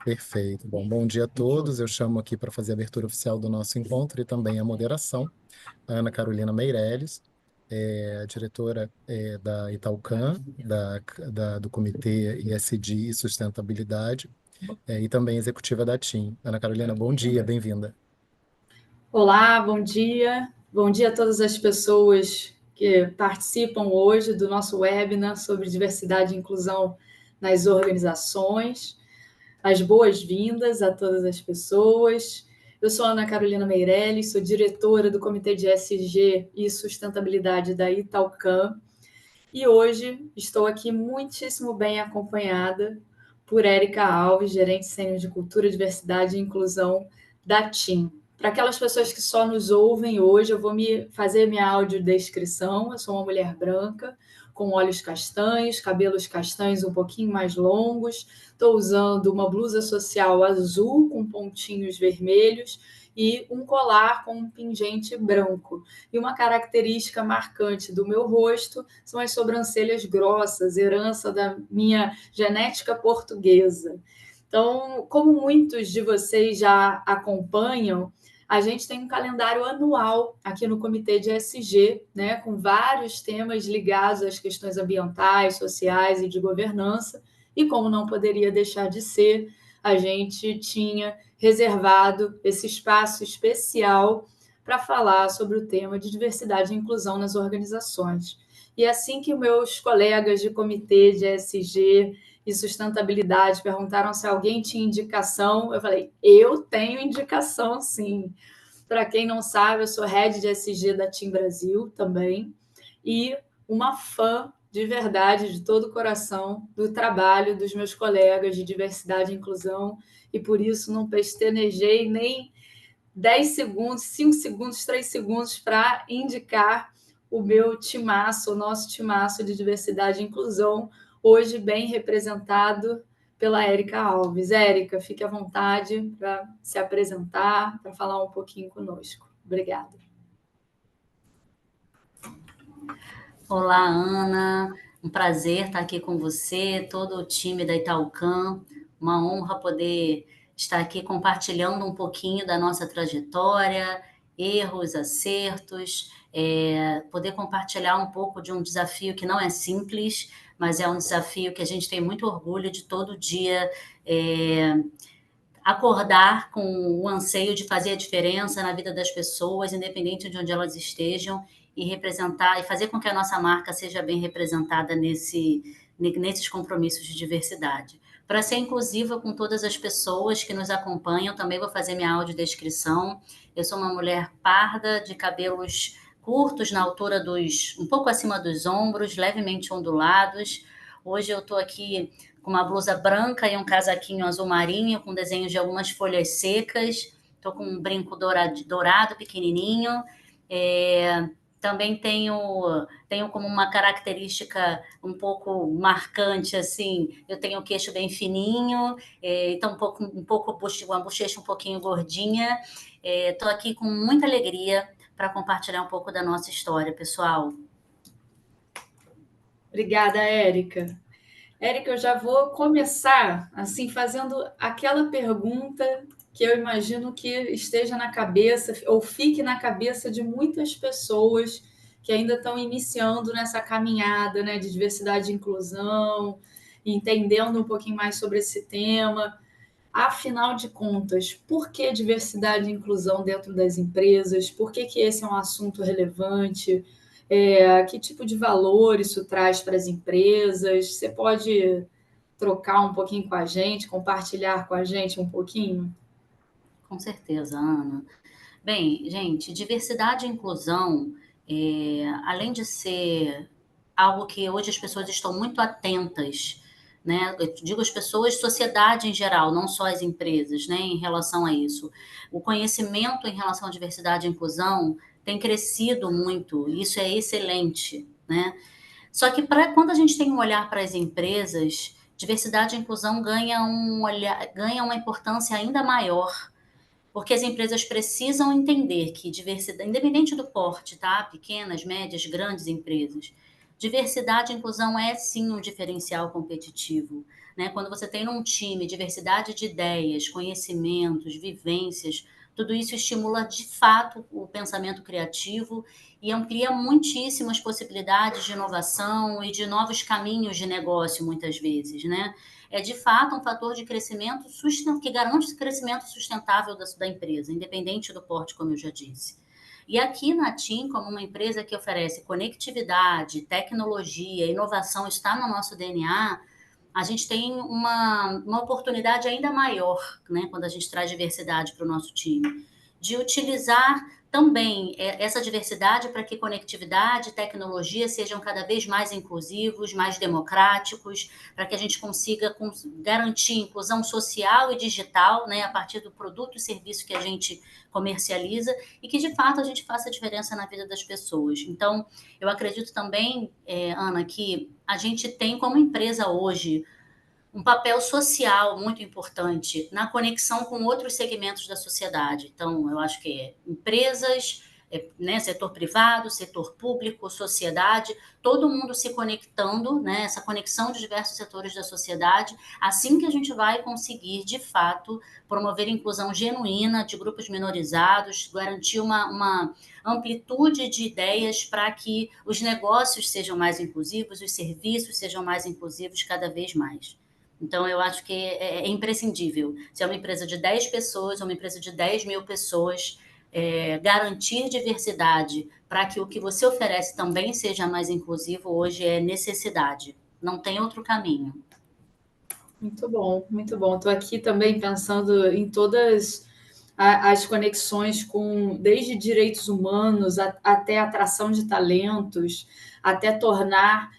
Perfeito. Bom dia a todos. Eu chamo aqui para fazer a abertura oficial do nosso encontro e também a moderação, a Ana Carolina Meirelles, diretora da Italcan, do Comitê ISD e Sustentabilidade, e também executiva da TIM. Ana Carolina, bom dia, bem-vinda. Olá, bom dia. Bom dia a todas as pessoas que participam hoje do nosso webinar sobre diversidade e inclusão nas organizações. As boas-vindas a todas as pessoas. Eu sou Ana Carolina Meirelles, sou diretora do Comitê de ESG e Sustentabilidade da Italcan. E hoje estou aqui muitíssimo bem acompanhada por Érica Alves, gerente sênior de Cultura, Diversidade e Inclusão da TIM. Para aquelas pessoas que só nos ouvem hoje, eu vou fazer minha audiodescrição. Eu sou uma mulher branca, com olhos castanhos, cabelos castanhos um pouquinho mais longos. Estou usando uma blusa social azul com pontinhos vermelhos e um colar com um pingente branco. E uma característica marcante do meu rosto são as sobrancelhas grossas, herança da minha genética portuguesa. Então, como muitos de vocês já acompanham, a gente tem um calendário anual aqui no Comitê de ESG, né, com vários temas ligados às questões ambientais, sociais e de governança. E como não poderia deixar de ser, a gente tinha reservado esse espaço especial para falar sobre o tema de diversidade e inclusão nas organizações. E assim que meus colegas de comitê de ESG e sustentabilidade perguntaram se alguém tinha indicação, eu falei, eu tenho indicação, sim. Para quem não sabe, eu sou head de ESG da TIM Brasil também, e uma fã de verdade, de todo o coração, do trabalho dos meus colegas de diversidade e inclusão, e por isso não pestanejei nem 10 segundos, 5 segundos, 3 segundos para indicar o meu timaço, o nosso timaço de diversidade e inclusão, hoje bem representado pela Érica Alves. Érica, fique à vontade para se apresentar, para falar um pouquinho conosco. Obrigada. Olá, Ana. Um prazer estar aqui com você, todo o time da Italcan. Uma honra poder estar aqui compartilhando um pouquinho da nossa trajetória, erros, acertos, poder compartilhar um pouco de um desafio que não é simples, mas é um desafio que a gente tem muito orgulho de todo dia acordar com o anseio de fazer a diferença na vida das pessoas, independente de onde elas estejam, e representar e fazer com que a nossa marca seja bem representada nesses compromissos de diversidade. Para ser inclusiva com todas as pessoas que nos acompanham, também vou fazer minha audiodescrição. Eu sou uma mulher parda, de cabelos curtos, na altura um pouco acima dos ombros, levemente ondulados. Hoje eu estou aqui com uma blusa branca e um casaquinho azul marinho, com desenhos de algumas folhas secas. Estou com um brinco dourado pequenininho. Também tenho como uma característica um pouco marcante, assim, eu tenho o queixo bem fininho, então uma bochecha um pouquinho gordinha. Estou aqui com muita alegria para compartilhar um pouco da nossa história, pessoal. Obrigada, Érica. Érica, eu já vou começar assim fazendo aquela pergunta que eu imagino que esteja na cabeça ou fique na cabeça de muitas pessoas que ainda estão iniciando nessa caminhada, né, de diversidade e inclusão, entendendo um pouquinho mais sobre esse tema. Afinal de contas, por que diversidade e inclusão dentro das empresas? Por que esse é um assunto relevante? Que tipo de valor isso traz para as empresas? Você pode trocar um pouquinho com a gente, compartilhar com a gente um pouquinho? Com certeza, Ana. Bem, gente, diversidade e inclusão, além de ser algo que hoje as pessoas estão muito atentas, né? Eu digo as pessoas, sociedade em geral, não só as empresas, né? Em relação a isso. O conhecimento em relação à diversidade e inclusão tem crescido muito, isso é excelente, né? Só que quando a gente tem um olhar para as empresas, diversidade e inclusão ganha uma importância ainda maior, porque as empresas precisam entender que diversidade, independente do porte, tá? Pequenas, médias, grandes empresas, diversidade e inclusão é sim um diferencial competitivo. né? Quando você tem num time diversidade de ideias, conhecimentos, vivências, tudo isso estimula de fato o pensamento criativo e amplia muitíssimas possibilidades de inovação e de novos caminhos de negócio, muitas vezes, né? É de fato um fator de crescimento que garante o crescimento sustentável da empresa, independente do porte, como eu já disse. E aqui na TIM, como uma empresa que oferece conectividade, tecnologia, inovação, está no nosso DNA, a gente tem uma oportunidade ainda maior, né, quando a gente traz diversidade para o nosso time, de utilizar também essa diversidade para que conectividade e tecnologia sejam cada vez mais inclusivos, mais democráticos, para que a gente consiga garantir inclusão social e digital, né, a partir do produto e serviço que a gente comercializa e que, de fato, a gente faça a diferença na vida das pessoas. Então, eu acredito também, Ana, que a gente tem como empresa hoje um papel social muito importante na conexão com outros segmentos da sociedade. Então, eu acho que empresas, né, setor privado, setor público, sociedade, todo mundo se conectando, né, essa conexão de diversos setores da sociedade, assim que a gente vai conseguir, de fato, promover inclusão genuína de grupos minorizados, garantir uma amplitude de ideias para que os negócios sejam mais inclusivos, os serviços sejam mais inclusivos cada vez mais. Então, eu acho que é imprescindível. Se é uma empresa de 10 pessoas ou uma empresa de 10 mil pessoas, garantir diversidade para que o que você oferece também seja mais inclusivo, hoje é necessidade. Não tem outro caminho. Muito bom, muito bom. Estou aqui também pensando em todas as conexões com, desde direitos humanos até atração de talentos, até tornar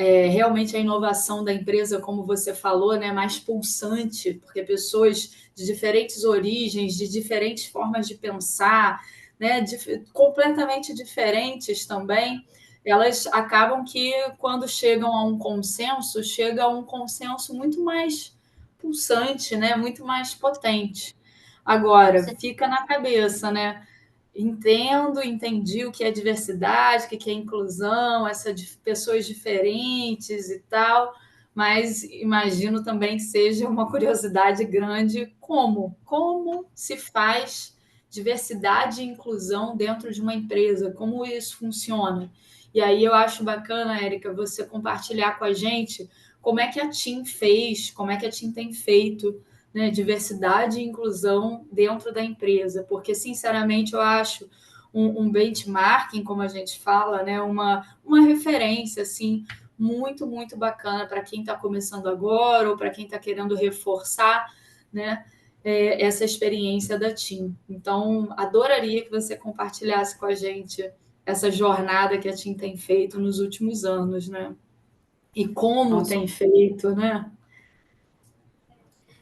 realmente a inovação da empresa, como você falou, né, mais pulsante, porque pessoas de diferentes origens, de diferentes formas de pensar, né, completamente diferentes também, elas acabam que, quando chegam a um consenso, chega a um consenso muito mais pulsante, né, muito mais potente. Agora, fica na cabeça, né? Entendi o que é diversidade, o que é inclusão, pessoas diferentes e tal, mas imagino também que seja uma curiosidade grande como se faz diversidade e inclusão dentro de uma empresa, como isso funciona. E aí eu acho bacana, Érica, você compartilhar com a gente como é que a TIM fez, como é que a TIM tem feito, né, diversidade e inclusão dentro da empresa, porque, sinceramente, eu acho um benchmarking, como a gente fala, né, uma referência assim, muito, muito bacana para quem está começando agora ou para quem está querendo reforçar, né, essa experiência da TIM. Então, adoraria que você compartilhasse com a gente essa jornada que a TIM tem feito nos últimos anos, né? E como tem feito, né?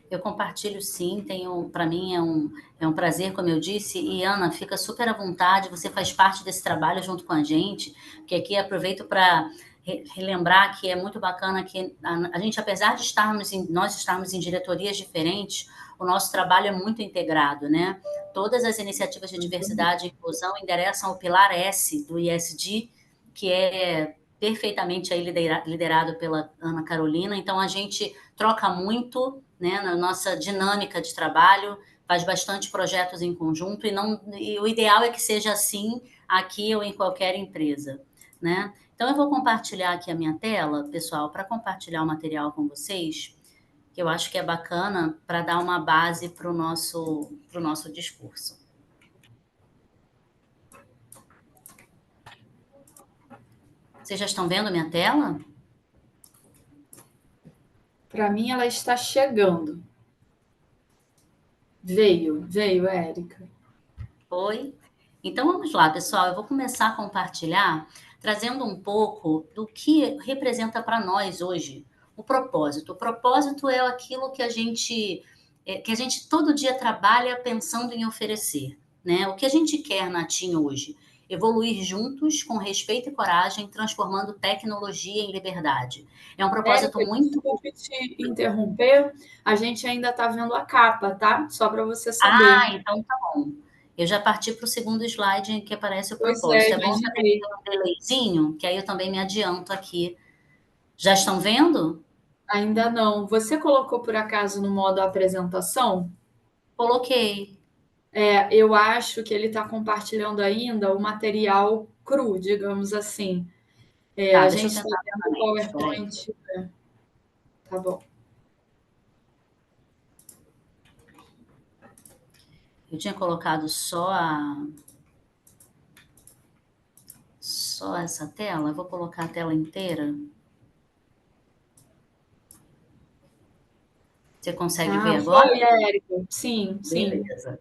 Eu compartilho sim, para mim é um prazer, como eu disse, e Ana, fica super à vontade, você faz parte desse trabalho junto com a gente, que aqui aproveito para relembrar que é muito bacana que a gente, apesar de nós estarmos em diretorias diferentes, o nosso trabalho é muito integrado, né? Todas as iniciativas de diversidade e inclusão endereçam o pilar S do ISD, que é perfeitamente aí liderado pela Ana Carolina, então a gente troca muito, né, na nossa dinâmica de trabalho, faz bastante projetos em conjunto e o ideal é que seja assim aqui ou em qualquer empresa, né? Então, eu vou compartilhar aqui a minha tela, pessoal, para compartilhar o material com vocês, que eu acho que é bacana para dar uma base para o nosso discurso. Vocês já estão vendo a minha tela? Para mim, ela está chegando. Veio, Érica. Oi? Então, vamos lá, pessoal. Eu vou começar a compartilhar, trazendo um pouco do que representa para nós hoje o propósito. O propósito é aquilo que a gente todo dia trabalha pensando em oferecer, né? O que a gente quer na TIM hoje? Evoluir juntos, com respeito e coragem, transformando tecnologia em liberdade. É um propósito muito... Desculpe te interromper, a gente ainda está vendo a capa, tá? Só para você saber. Ah, então tá bom. Eu já parti para o segundo slide em que aparece o propósito. É bom saber um delayzinho, que aí eu também me adianto aqui. Já estão vendo? Ainda não. Você colocou por acaso no modo apresentação? Coloquei. Eu acho que ele está compartilhando ainda o material cru, digamos assim. Tá, A deixa eu gente está tentar vendo o novamente. Peraí. PowerPoint. Tá bom. Eu tinha colocado só essa tela. Eu vou colocar a tela inteira. Você consegue ver agora? Foi, Érico. Sim, sim. Beleza.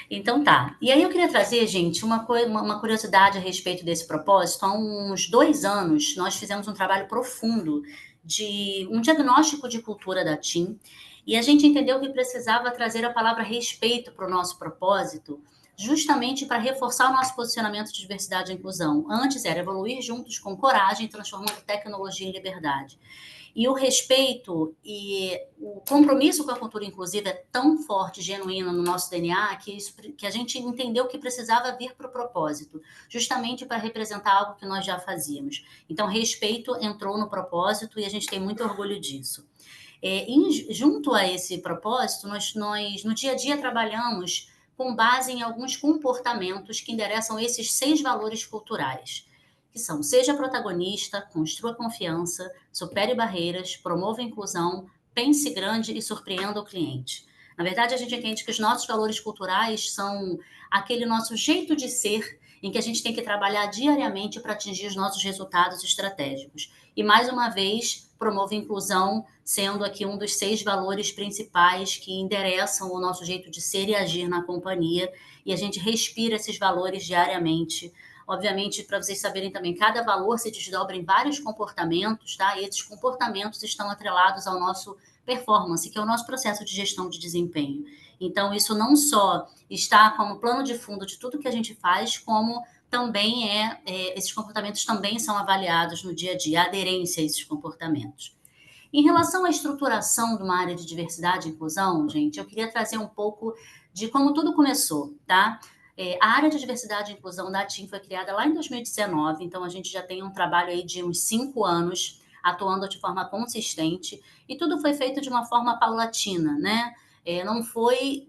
Então tá. E aí eu queria trazer, gente, uma curiosidade a respeito desse propósito. Há uns 2 anos, nós fizemos um trabalho profundo de um diagnóstico de cultura da TIM, e a gente entendeu que precisava trazer a palavra respeito para o nosso propósito, justamente para reforçar o nosso posicionamento de diversidade e inclusão. Antes era evoluir juntos com coragem, transformando tecnologia em liberdade. E o respeito e o compromisso com a cultura inclusiva é tão forte, genuíno no nosso DNA, que a gente entendeu que precisava vir para o propósito, justamente para representar algo que nós já fazíamos. Então, respeito entrou no propósito e a gente tem muito orgulho disso. Junto a esse propósito, nós no dia a dia trabalhamos com base em alguns comportamentos que endereçam esses 6 valores culturais, que são: seja protagonista, construa confiança, supere barreiras, promova a inclusão, pense grande e surpreenda o cliente. Na verdade, a gente entende que os nossos valores culturais são aquele nosso jeito de ser em que a gente tem que trabalhar diariamente para atingir os nossos resultados estratégicos. E, mais uma vez, promove a inclusão, sendo aqui um dos 6 valores principais que endereçam o nosso jeito de ser e agir na companhia, e a gente respira esses valores diariamente. Obviamente, para vocês saberem também, cada valor se desdobra em vários comportamentos, tá? E esses comportamentos estão atrelados ao nosso performance, que é o nosso processo de gestão de desempenho. Então, isso não só está como plano de fundo de tudo que a gente faz, como também esses comportamentos também são avaliados no dia a dia, a aderência a esses comportamentos. Em relação à estruturação de uma área de diversidade e inclusão, gente, eu queria trazer um pouco de como tudo começou, tá? A área de diversidade e inclusão da TIM foi criada lá em 2019, então a gente já tem um trabalho aí de uns 5 anos atuando de forma consistente, e tudo foi feito de uma forma paulatina, né? Não foi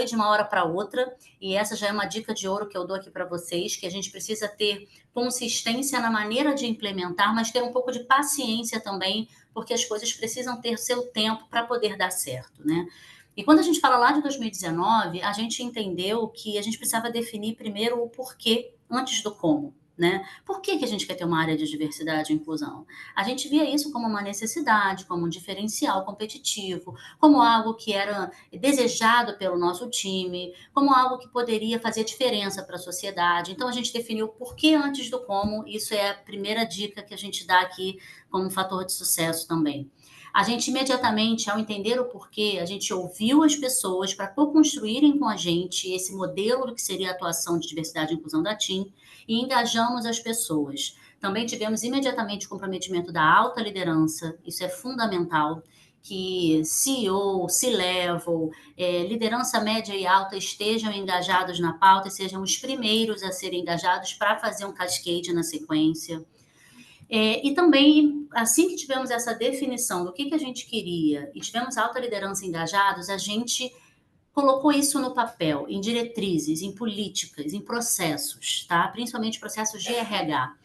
de uma hora para outra, e essa já é uma dica de ouro que eu dou aqui para vocês, que a gente precisa ter consistência na maneira de implementar, mas ter um pouco de paciência também, porque as coisas precisam ter seu tempo para poder dar certo, né? E quando a gente fala lá de 2019, a gente entendeu que a gente precisava definir primeiro o porquê antes do como, né? Por que a gente quer ter uma área de diversidade e inclusão? A gente via isso como uma necessidade, como um diferencial competitivo, como algo que era desejado pelo nosso time, como algo que poderia fazer diferença para a sociedade. Então, a gente definiu o porquê antes do como. Isso é a primeira dica que a gente dá aqui como um fator de sucesso também. A gente imediatamente, ao entender o porquê, a gente ouviu as pessoas para co-construírem com a gente esse modelo do que seria a atuação de diversidade e inclusão da TIM, e engajamos as pessoas. Também tivemos imediatamente o comprometimento da alta liderança, isso é fundamental, que CEO, C-level, liderança média e alta estejam engajados na pauta e sejam os primeiros a serem engajados para fazer um cascade na sequência. E também, assim que tivemos essa definição do que a gente queria e tivemos alta liderança engajados, a gente colocou isso no papel, em diretrizes, em políticas, em processos, tá? Principalmente processos de RH.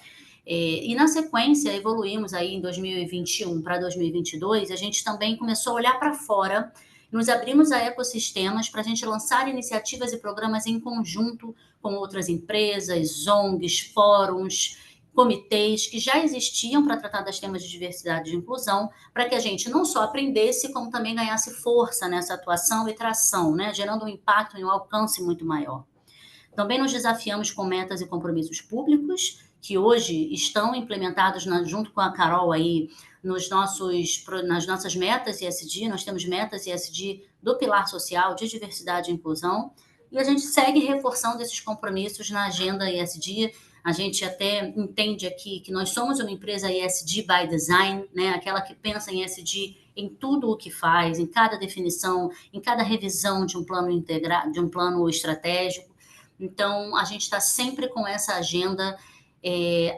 E na sequência, evoluímos aí em 2021 para 2022, a gente também começou a olhar para fora, nos abrimos a ecossistemas para a gente lançar iniciativas e programas em conjunto com outras empresas, ONGs, fóruns, comitês que já existiam para tratar das temas de diversidade e inclusão, para que a gente não só aprendesse, como também ganhasse força nessa atuação e tração, né? Gerando um impacto e um alcance muito maior. Também nos desafiamos com metas e compromissos públicos, que hoje estão implementados junto com a Carol aí nas nossas metas ESG. Nós temos metas ESG do pilar social, de diversidade e inclusão, e a gente segue reforçando esses compromissos na agenda ESG. A gente até entende aqui que nós somos uma empresa ESG by design, né? Aquela que pensa em ESG em tudo o que faz, em cada definição, em cada revisão de um plano integrado, de um plano estratégico. Então, a gente está sempre com essa agenda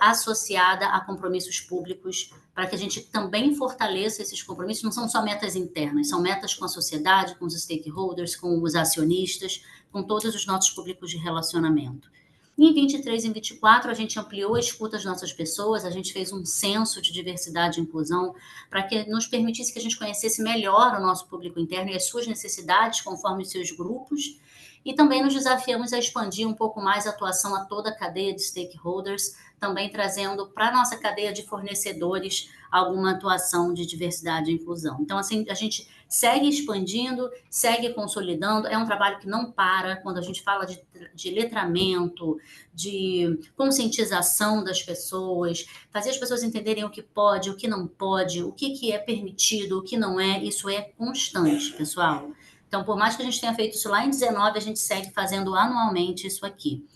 associada a compromissos públicos para que a gente também fortaleça esses compromissos. Não são só metas internas, são metas com a sociedade, com os stakeholders, com os acionistas, com todos os nossos públicos de relacionamento. Em 23 e em 24, a gente ampliou a escuta das nossas pessoas, a gente fez um censo de diversidade e inclusão para que nos permitisse que a gente conhecesse melhor o nosso público interno e as suas necessidades conforme os seus grupos. E também nos desafiamos a expandir um pouco mais a atuação a toda a cadeia de stakeholders, também trazendo para a nossa cadeia de fornecedores alguma atuação de diversidade e inclusão. Então, assim, a gente segue expandindo, segue consolidando, é um trabalho que não para. Quando a gente fala de letramento, de conscientização das pessoas, fazer as pessoas entenderem o que pode, o que não pode, o que é permitido, o que não é, isso é constante, pessoal. Então, por mais que a gente tenha feito isso lá em 19, a gente segue fazendo anualmente isso aqui.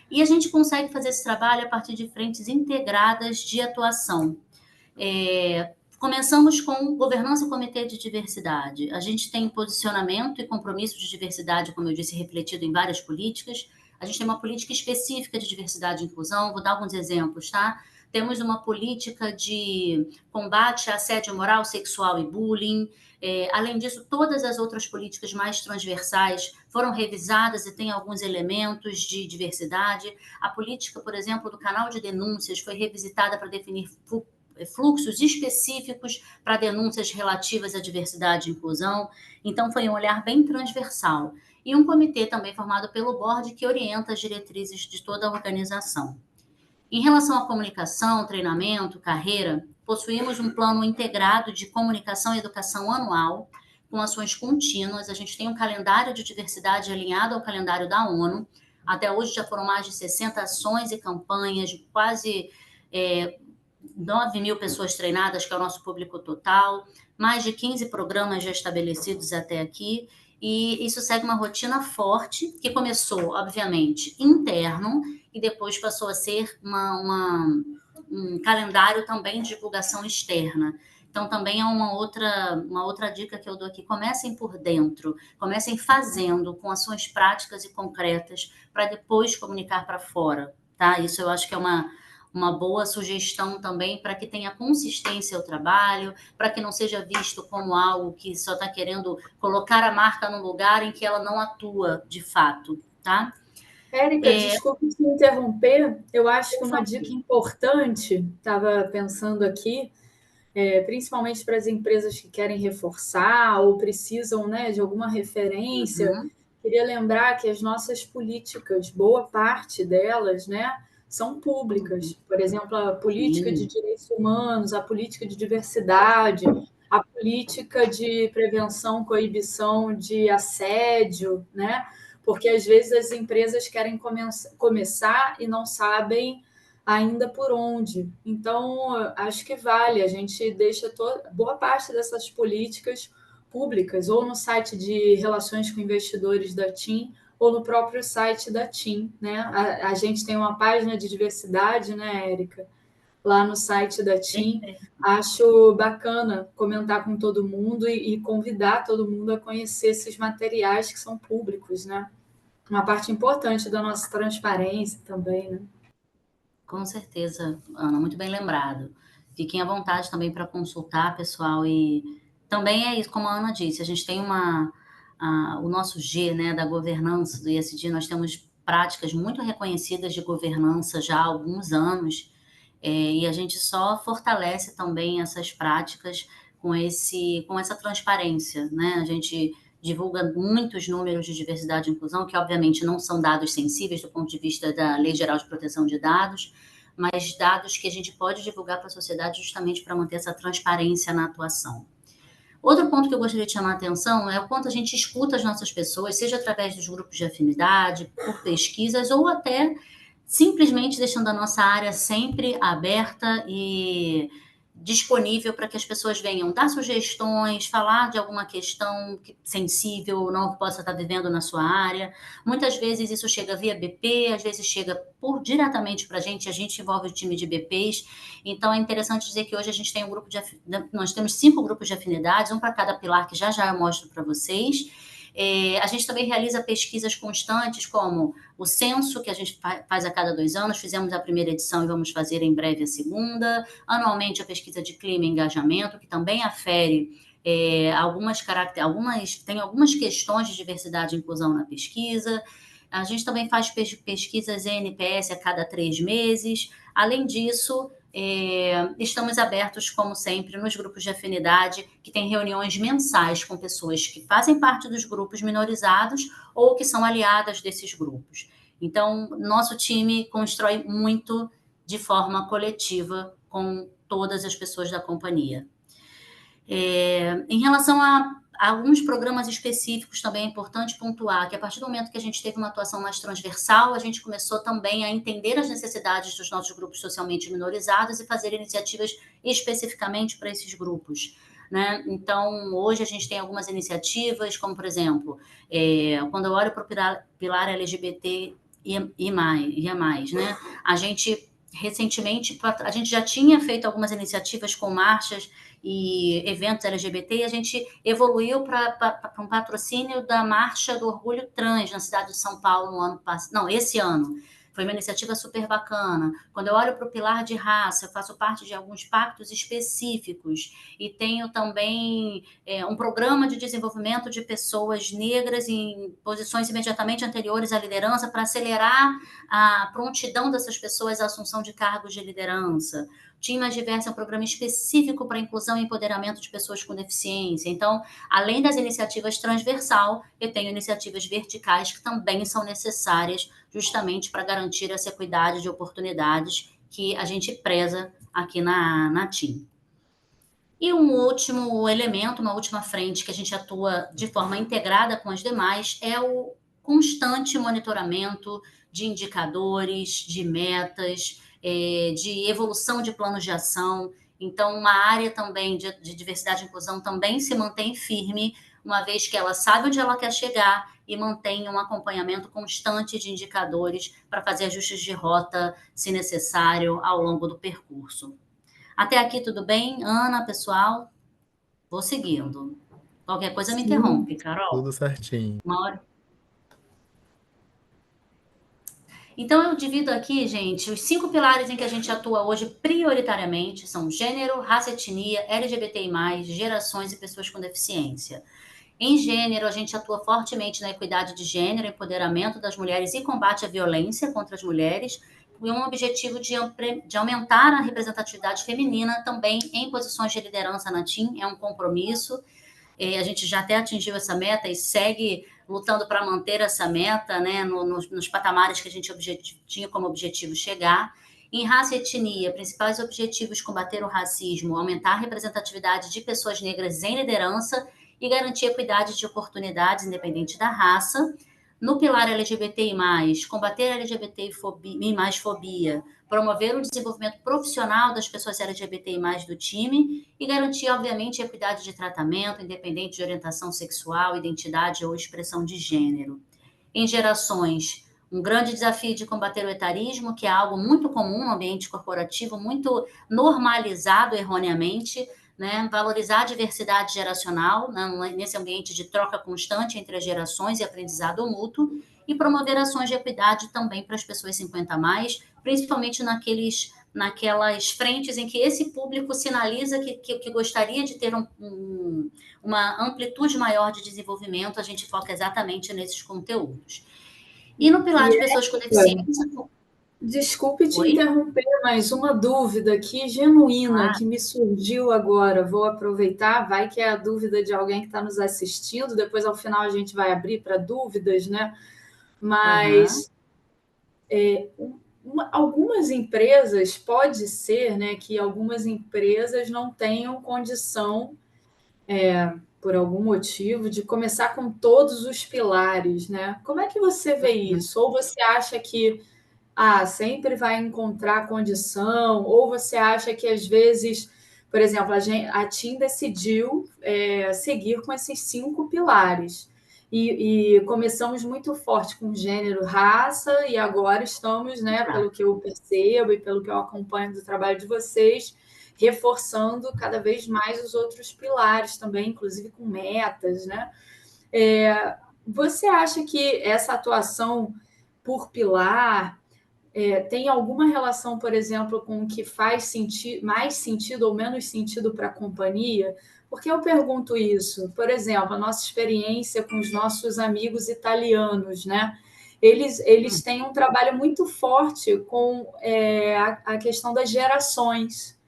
E a gente consegue fazer esse trabalho a partir de frentes integradas de atuação. Começamos com governança e comitê de diversidade. A gente tem posicionamento e compromisso de diversidade, como eu disse, refletido em várias políticas. A gente tem uma política específica de diversidade e inclusão. Vou dar alguns exemplos, tá? Temos uma política de combate a assédio moral, sexual e bullying. Além disso, todas as outras políticas mais transversais foram revisadas e têm alguns elementos de diversidade. A política, por exemplo, do canal de denúncias foi revisitada para definir fluxos específicos para denúncias relativas à diversidade e inclusão. Então, foi um olhar bem transversal. E um comitê também formado pelo board que orienta as diretrizes de toda a organização. Em relação à comunicação, treinamento, carreira, possuímos um plano integrado de comunicação e educação anual, com ações contínuas. A gente tem um calendário de diversidade alinhado ao calendário da ONU. Até hoje já foram mais de 60 ações e campanhas, de quase 9 mil pessoas treinadas, que é o nosso público total, mais de 15 programas já estabelecidos até aqui. E isso segue uma rotina forte, que começou, obviamente, interno, e depois passou a ser um calendário também de divulgação externa. Então, também é uma outra dica que eu dou aqui. Comecem por dentro, comecem fazendo, com ações práticas e concretas, para depois comunicar para fora, tá? Isso eu acho que é uma boa sugestão também para que tenha consistência o trabalho, para que não seja visto como algo que só está querendo colocar a marca num lugar em que ela não atua de fato, tá? Érica, desculpe te interromper, eu acho que uma dica importante, estava pensando aqui, principalmente para as empresas que querem reforçar ou precisam, né, de alguma referência, queria lembrar que as nossas políticas, boa parte delas, né, são públicas. Por exemplo, a política de direitos humanos, a política de diversidade, a política de prevenção, coibição de assédio, né? Porque às vezes as empresas querem começar e não sabem ainda por onde. Então, acho que vale, a gente deixa boa parte dessas políticas públicas, ou no site de relações com investidores da TIM, ou no próprio site da TIM, né? A gente tem uma página de diversidade, né, Érica? Lá no site da TIM. Acho bacana comentar com todo mundo e convidar todo mundo a conhecer esses materiais que são públicos, né? Uma parte importante da nossa transparência também, né? Com certeza, Ana, muito bem lembrado. Fiquem à vontade também para consultar, pessoal, e também é isso, como a Ana disse, a gente tem o nosso G, né, da governança do ESG, nós temos práticas muito reconhecidas de governança já há alguns anos, e a gente só fortalece também essas práticas com essa transparência, né? A gente divulga muitos números de diversidade e inclusão, que obviamente não são dados sensíveis do ponto de vista da Lei Geral de Proteção de Dados, mas dados que a gente pode divulgar para a sociedade justamente para manter essa transparência na atuação. Outro ponto que eu gostaria de chamar a atenção é o quanto a gente escuta as nossas pessoas, seja através dos grupos de afinidade, por pesquisas, ou até simplesmente deixando a nossa área sempre aberta e disponível para que as pessoas venham dar sugestões, falar de alguma questão sensível ou não que possa estar vivendo na sua área. Muitas vezes isso chega via BP, às vezes chega diretamente para a gente envolve o time de BPs. Então é interessante dizer que hoje a gente tem nós temos 5 grupos de afinidades, um para cada pilar que já eu mostro para vocês. A gente também realiza pesquisas constantes, como o censo, que a gente faz a cada 2 anos, fizemos a primeira edição e vamos fazer em breve a segunda. Anualmente, a pesquisa de clima e engajamento, que também afere tem algumas questões de diversidade e inclusão na pesquisa. A gente também faz pesquisas NPS a cada 3 meses. Além disso, estamos abertos, como sempre, nos grupos de afinidade, que tem reuniões mensais com pessoas que fazem parte dos grupos minorizados ou que são aliadas desses grupos. Então, nosso time constrói muito de forma coletiva com todas as pessoas da companhia. Em relação a alguns programas específicos, também é importante pontuar que a partir do momento que a gente teve uma atuação mais transversal, a gente começou também a entender as necessidades dos nossos grupos socialmente minorizados e fazer iniciativas especificamente para esses grupos, né? Então, hoje a gente tem algumas iniciativas, como, por exemplo, quando eu olho para o pilar LGBT e mais, né? A gente, recentemente, a gente já tinha feito algumas iniciativas com marchas e eventos LGBT, e a gente evoluiu para um patrocínio da Marcha do Orgulho Trans na cidade de São Paulo no ano passado. Não, esse ano. Foi uma iniciativa super bacana. Quando eu olho para o pilar de raça, eu faço parte de alguns pactos específicos e tenho também um programa de desenvolvimento de pessoas negras em posições imediatamente anteriores à liderança para acelerar a prontidão dessas pessoas à assunção de cargos de liderança. Time Mais Diverso é um programa específico para a inclusão e empoderamento de pessoas com deficiência. Então, além das iniciativas transversal, eu tenho iniciativas verticais que também são necessárias justamente para garantir essa equidade de oportunidades que a gente preza aqui na TIM. E um último elemento, uma última frente que a gente atua de forma integrada com as demais é o constante monitoramento de indicadores, de metas, de evolução de planos de ação. Então, uma área também de diversidade e inclusão também se mantém firme, uma vez que ela sabe onde ela quer chegar e mantém um acompanhamento constante de indicadores para fazer ajustes de rota, se necessário, ao longo do percurso. Até aqui tudo bem, Ana, pessoal? Vou seguindo. Qualquer coisa me interrompe, Carol. Tudo certinho. Uma hora. Então, eu divido aqui, gente, os 5 pilares em que a gente atua hoje prioritariamente são gênero, raça, etnia, LGBTI+, gerações e pessoas com deficiência. Em gênero, a gente atua fortemente na equidade de gênero, empoderamento das mulheres e combate à violência contra as mulheres, e um objetivo de aumentar a representatividade feminina também em posições de liderança na TIM, é um compromisso. A gente já até atingiu essa meta e segue lutando para manter essa meta, né, nos patamares que a gente tinha como objetivo chegar. Em raça e etnia, principais objetivos: combater o racismo, aumentar a representatividade de pessoas negras em liderança e garantir equidade de oportunidades independente da raça. No pilar LGBTI+, combater a LGBTI+fobia, promover o desenvolvimento profissional das pessoas LGBTI+, do time e garantir, obviamente, a equidade de tratamento, independente de orientação sexual, identidade ou expressão de gênero. Em gerações, um grande desafio de combater o etarismo, que é algo muito comum no ambiente corporativo, muito normalizado erroneamente, né? Valorizar a diversidade geracional, né? Nesse ambiente de troca constante entre as gerações e aprendizado mútuo, e promover ações de equidade também para as pessoas 50+, principalmente naquelas frentes em que esse público sinaliza que gostaria de ter uma amplitude maior de desenvolvimento. A gente foca exatamente nesses conteúdos. E no pilar de pessoas com deficiência... Desculpe te interromper, mas uma dúvida aqui genuína que me surgiu agora. Vou aproveitar, vai que é a dúvida de alguém que está nos assistindo. Depois, ao final, a gente vai abrir para dúvidas, né? Mas algumas empresas, pode ser, né, que algumas empresas não tenham condição, por algum motivo, de começar com todos os pilares, né? Como é que você vê isso? Ou você acha que sempre vai encontrar condição, ou você acha que, às vezes, por exemplo, a TIM decidiu seguir com esses 5 pilares, e começamos muito forte com gênero, raça, e agora estamos, né, pelo que eu percebo e pelo que eu acompanho do trabalho de vocês, reforçando cada vez mais os outros pilares também, inclusive com metas, né? Você acha que essa atuação por pilar tem alguma relação, por exemplo, com o que faz mais sentido ou menos sentido para a companhia? Por que eu pergunto isso? Por exemplo, a nossa experiência com os nossos amigos italianos, né? Eles têm um trabalho muito forte com a questão das gerações,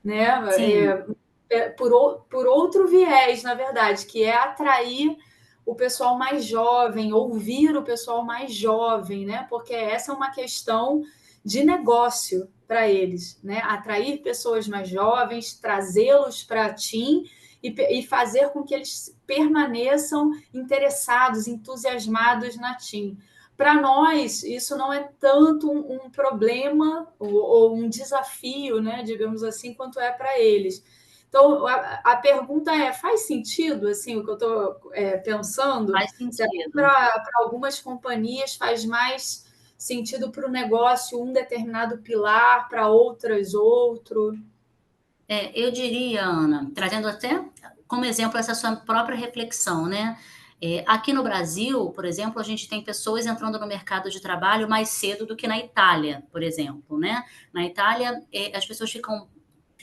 né? Sim, Por outro viés, na verdade, que é atrair o pessoal mais jovem, ouvir o pessoal mais jovem, né? Porque essa é uma questão de negócio para eles, né? Atrair pessoas mais jovens, trazê-los para a TIM e fazer com que eles permaneçam interessados, entusiasmados na TIM. Para nós, isso não é tanto um problema ou um desafio, né, digamos assim, quanto é para eles. Então, a pergunta é: faz sentido assim o que eu estou pensando? faz Será que sentido. para algumas companhias faz mais sentido para o negócio um determinado pilar, para outras outro? Eu diria, Ana, trazendo até como exemplo essa sua própria reflexão, né? Aqui no Brasil, por exemplo, a gente tem pessoas entrando no mercado de trabalho mais cedo do que na Itália, por exemplo, né? Na Itália, as pessoas ficam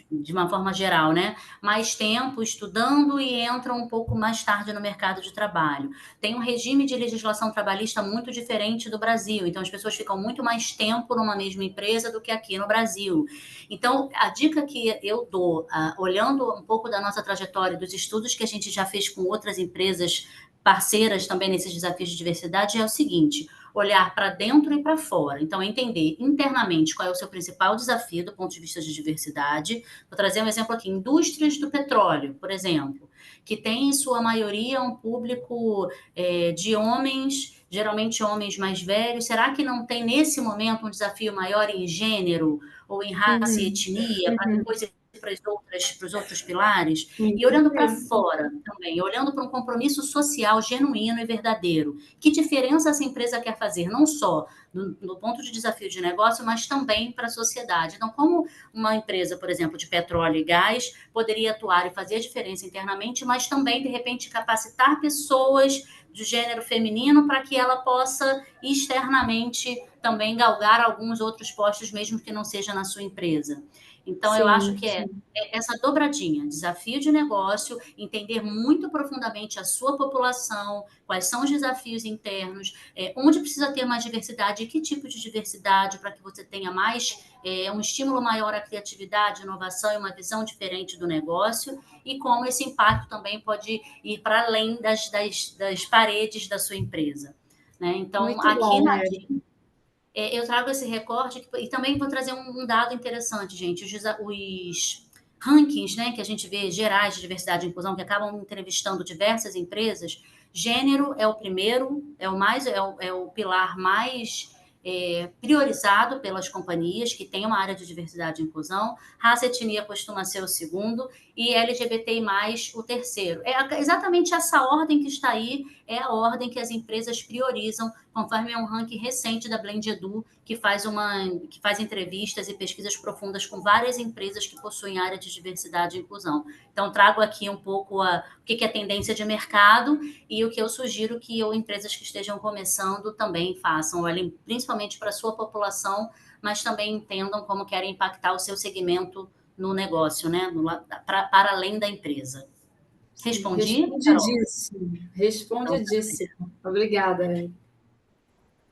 de uma forma geral, né? Mais tempo estudando e entram um pouco mais tarde no mercado de trabalho. Tem um regime de legislação trabalhista muito diferente do Brasil, então as pessoas ficam muito mais tempo numa mesma empresa do que aqui no Brasil. Então, a dica que eu dou, olhando um pouco da nossa trajetória, dos estudos que a gente já fez com outras empresas parceiras também nesses desafios de diversidade, é o seguinte: olhar para dentro e para fora. Então, entender internamente qual é o seu principal desafio do ponto de vista de diversidade. Vou trazer um exemplo aqui: indústrias do petróleo, por exemplo, que tem em sua maioria um público de homens, geralmente homens mais velhos. Será que não tem nesse momento um desafio maior em gênero ou em raça e Uhum, etnia, para uhum. depois ir para os outros pilares? E olhando para Entendi. fora também, olhando para um compromisso social genuíno e verdadeiro. Que diferença essa empresa quer fazer, não só no ponto de desafio de negócio, mas também para a sociedade? Então, como uma empresa, por exemplo, de petróleo e gás, poderia atuar e fazer a diferença internamente, mas também, de repente, capacitar pessoas de gênero feminino para que ela possa externamente também galgar alguns outros postos, mesmo que não seja na sua empresa. Então, eu acho Sim, que sim. essa dobradinha, desafio de negócio, entender muito profundamente a sua população, quais são os desafios internos, onde precisa ter mais diversidade e que tipo de diversidade para que você tenha mais um estímulo maior à criatividade, inovação e uma visão diferente do negócio, e como esse impacto também pode ir para além das paredes da sua empresa. Né? Então, Muito aqui bom, na Érica. eu trago esse recorte e também vou trazer um dado interessante, gente. Os rankings, né, que a gente vê gerais de diversidade e inclusão, que acabam entrevistando diversas empresas, gênero é o primeiro, é o pilar mais priorizado pelas companhias que têm uma área de diversidade e inclusão, raça e etnia costuma ser o segundo, e LGBTI+, o terceiro. É exatamente essa ordem que está aí, é a ordem que as empresas priorizam, conforme um ranking recente da Blend Edu, que faz entrevistas e pesquisas profundas com várias empresas que possuem área de diversidade e inclusão. Então, trago aqui um pouco o que é tendência de mercado e o que eu sugiro que empresas que estejam começando também façam, olhem principalmente para a sua população, mas também entendam como querem impactar o seu segmento no negócio, né? Para além da empresa. Sim, Respondi, Carol? respondidíssimo. Então, Respondidíssimo. Obrigada, Érica.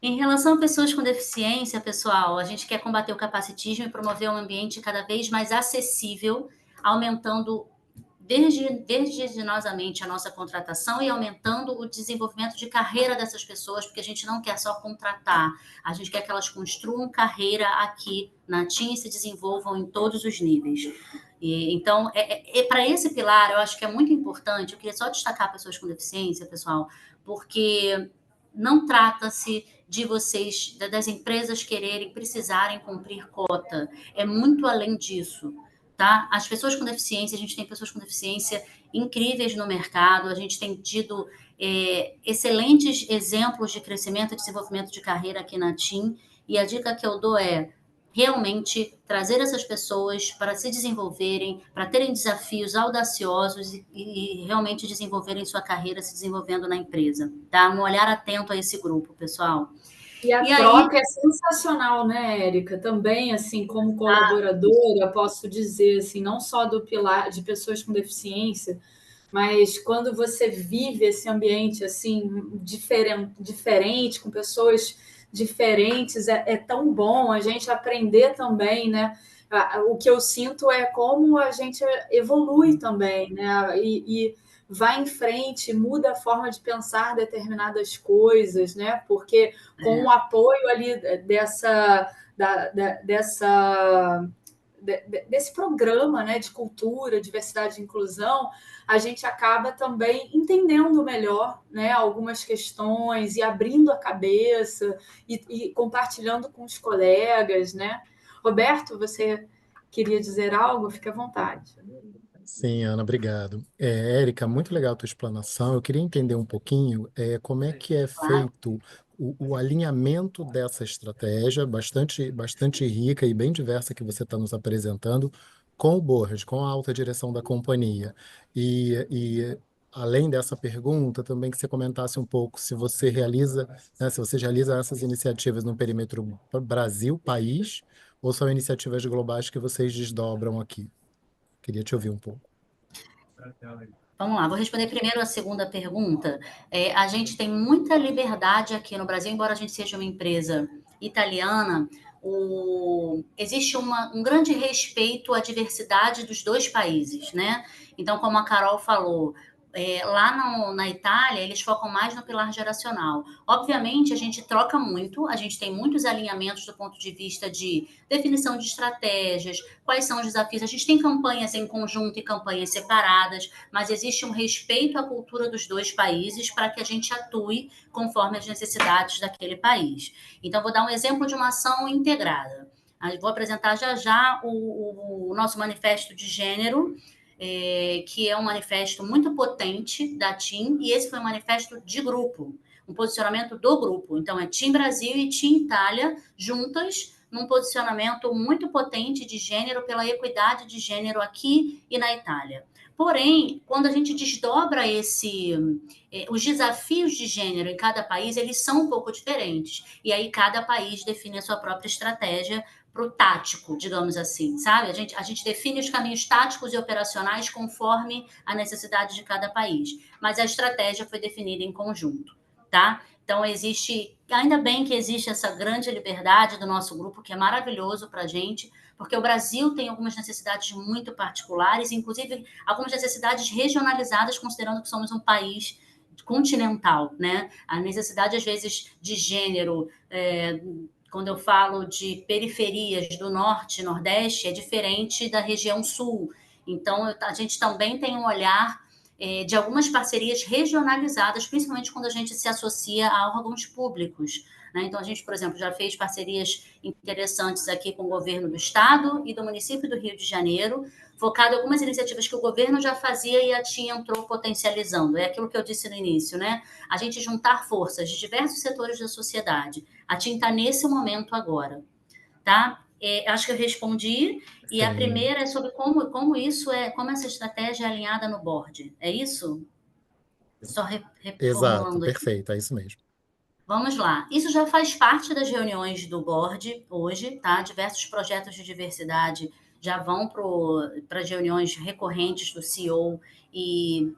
em relação a pessoas com deficiência, pessoal, a gente quer combater o capacitismo e promover um ambiente cada vez mais acessível, aumentando vertiginosamente a nossa contratação e aumentando o desenvolvimento de carreira dessas pessoas, porque a gente não quer só contratar, a gente quer que elas construam carreira aqui na TIM e se desenvolvam em todos os níveis. Então, para esse pilar, eu acho que é muito importante, eu queria só destacar pessoas com deficiência, pessoal, porque não trata-se de vocês, das empresas quererem, precisarem cumprir cota. É muito além disso, tá? As pessoas com deficiência, a gente tem pessoas com deficiência incríveis no mercado, a gente tem tido excelentes exemplos de crescimento e desenvolvimento de carreira aqui na TIM, e a dica que eu dou é: realmente trazer essas pessoas para se desenvolverem, para terem desafios audaciosos e realmente desenvolverem sua carreira, se desenvolvendo na empresa, tá? Um olhar atento a esse grupo, pessoal. E a troca é sensacional, né, Érica? Também, assim, como colaboradora, posso dizer, assim, não só do pilar de pessoas com deficiência, mas quando você vive esse ambiente, assim, diferente com pessoas diferentes, é tão bom a gente aprender também, né? O que eu sinto é como a gente evolui também, né? E vai em frente, muda a forma de pensar determinadas coisas, né? Porque com o apoio ali desse programa, né, de cultura, diversidade e inclusão, a gente acaba também entendendo melhor, né, algumas questões e abrindo a cabeça e compartilhando com os colegas, né? Roberto, você queria dizer algo? Fique à vontade. Sim, Ana, obrigado. Érica, muito legal a tua explanação. Eu queria entender um pouquinho como é que é feito o alinhamento dessa estratégia, bastante rica e bem diversa que você está nos apresentando, com o board, com a alta direção da companhia. E além dessa pergunta, também que você comentasse um pouco se você realiza, né, se você realiza essas iniciativas no perímetro Brasil, país, ou são iniciativas globais que vocês desdobram aqui. Queria te ouvir um pouco. Vamos lá, vou responder primeiro a segunda pergunta. A gente tem muita liberdade aqui no Brasil, embora a gente seja uma empresa italiana, existe um grande respeito à diversidade dos dois países, né? Então, como a Carol falou, lá na Itália, eles focam mais no pilar geracional. Obviamente, a gente troca muito, a gente tem muitos alinhamentos do ponto de vista de definição de estratégias, quais são os desafios. A gente tem campanhas em conjunto e campanhas separadas, mas existe um respeito à cultura dos dois países para que a gente atue conforme as necessidades daquele país. Então, vou dar um exemplo de uma ação integrada. Vou apresentar já o nosso manifesto de gênero, que é um manifesto muito potente da TIM, e esse foi um manifesto de grupo, um posicionamento do grupo. Então, é TIM Brasil e TIM Itália juntas, num posicionamento muito potente de gênero, pela equidade de gênero aqui e na Itália. Porém, quando a gente desdobra os desafios de gênero em cada país, eles são um pouco diferentes. E aí cada país define a sua própria estratégia para o tático, digamos assim, sabe? A gente define os caminhos táticos e operacionais conforme a necessidade de cada país. Mas a estratégia foi definida em conjunto, tá? Então, ainda bem que existe essa grande liberdade do nosso grupo, que é maravilhoso para a gente, porque o Brasil tem algumas necessidades muito particulares, inclusive algumas necessidades regionalizadas, considerando que somos um país continental, né? A necessidade, às vezes, de gênero, quando eu falo de periferias do norte e nordeste, é diferente da região sul. Então, a gente também tem um olhar de algumas parcerias regionalizadas, principalmente quando a gente se associa a órgãos públicos, né? Então, a gente, por exemplo, já fez parcerias interessantes aqui com o governo do estado e do município do Rio de Janeiro, focado em algumas iniciativas que o governo já fazia e a TIM entrou potencializando. É aquilo que eu disse no início, né? A gente juntar forças de diversos setores da sociedade. A TIM está nesse momento agora, tá? Acho que eu respondi. E a primeira é sobre como essa estratégia é alinhada no board. É isso? Só reformulando Exato, aqui. perfeito, é isso mesmo. Vamos lá. Isso já faz parte das reuniões do board hoje, tá? Diversos projetos de diversidade já vão para as reuniões recorrentes do CEO e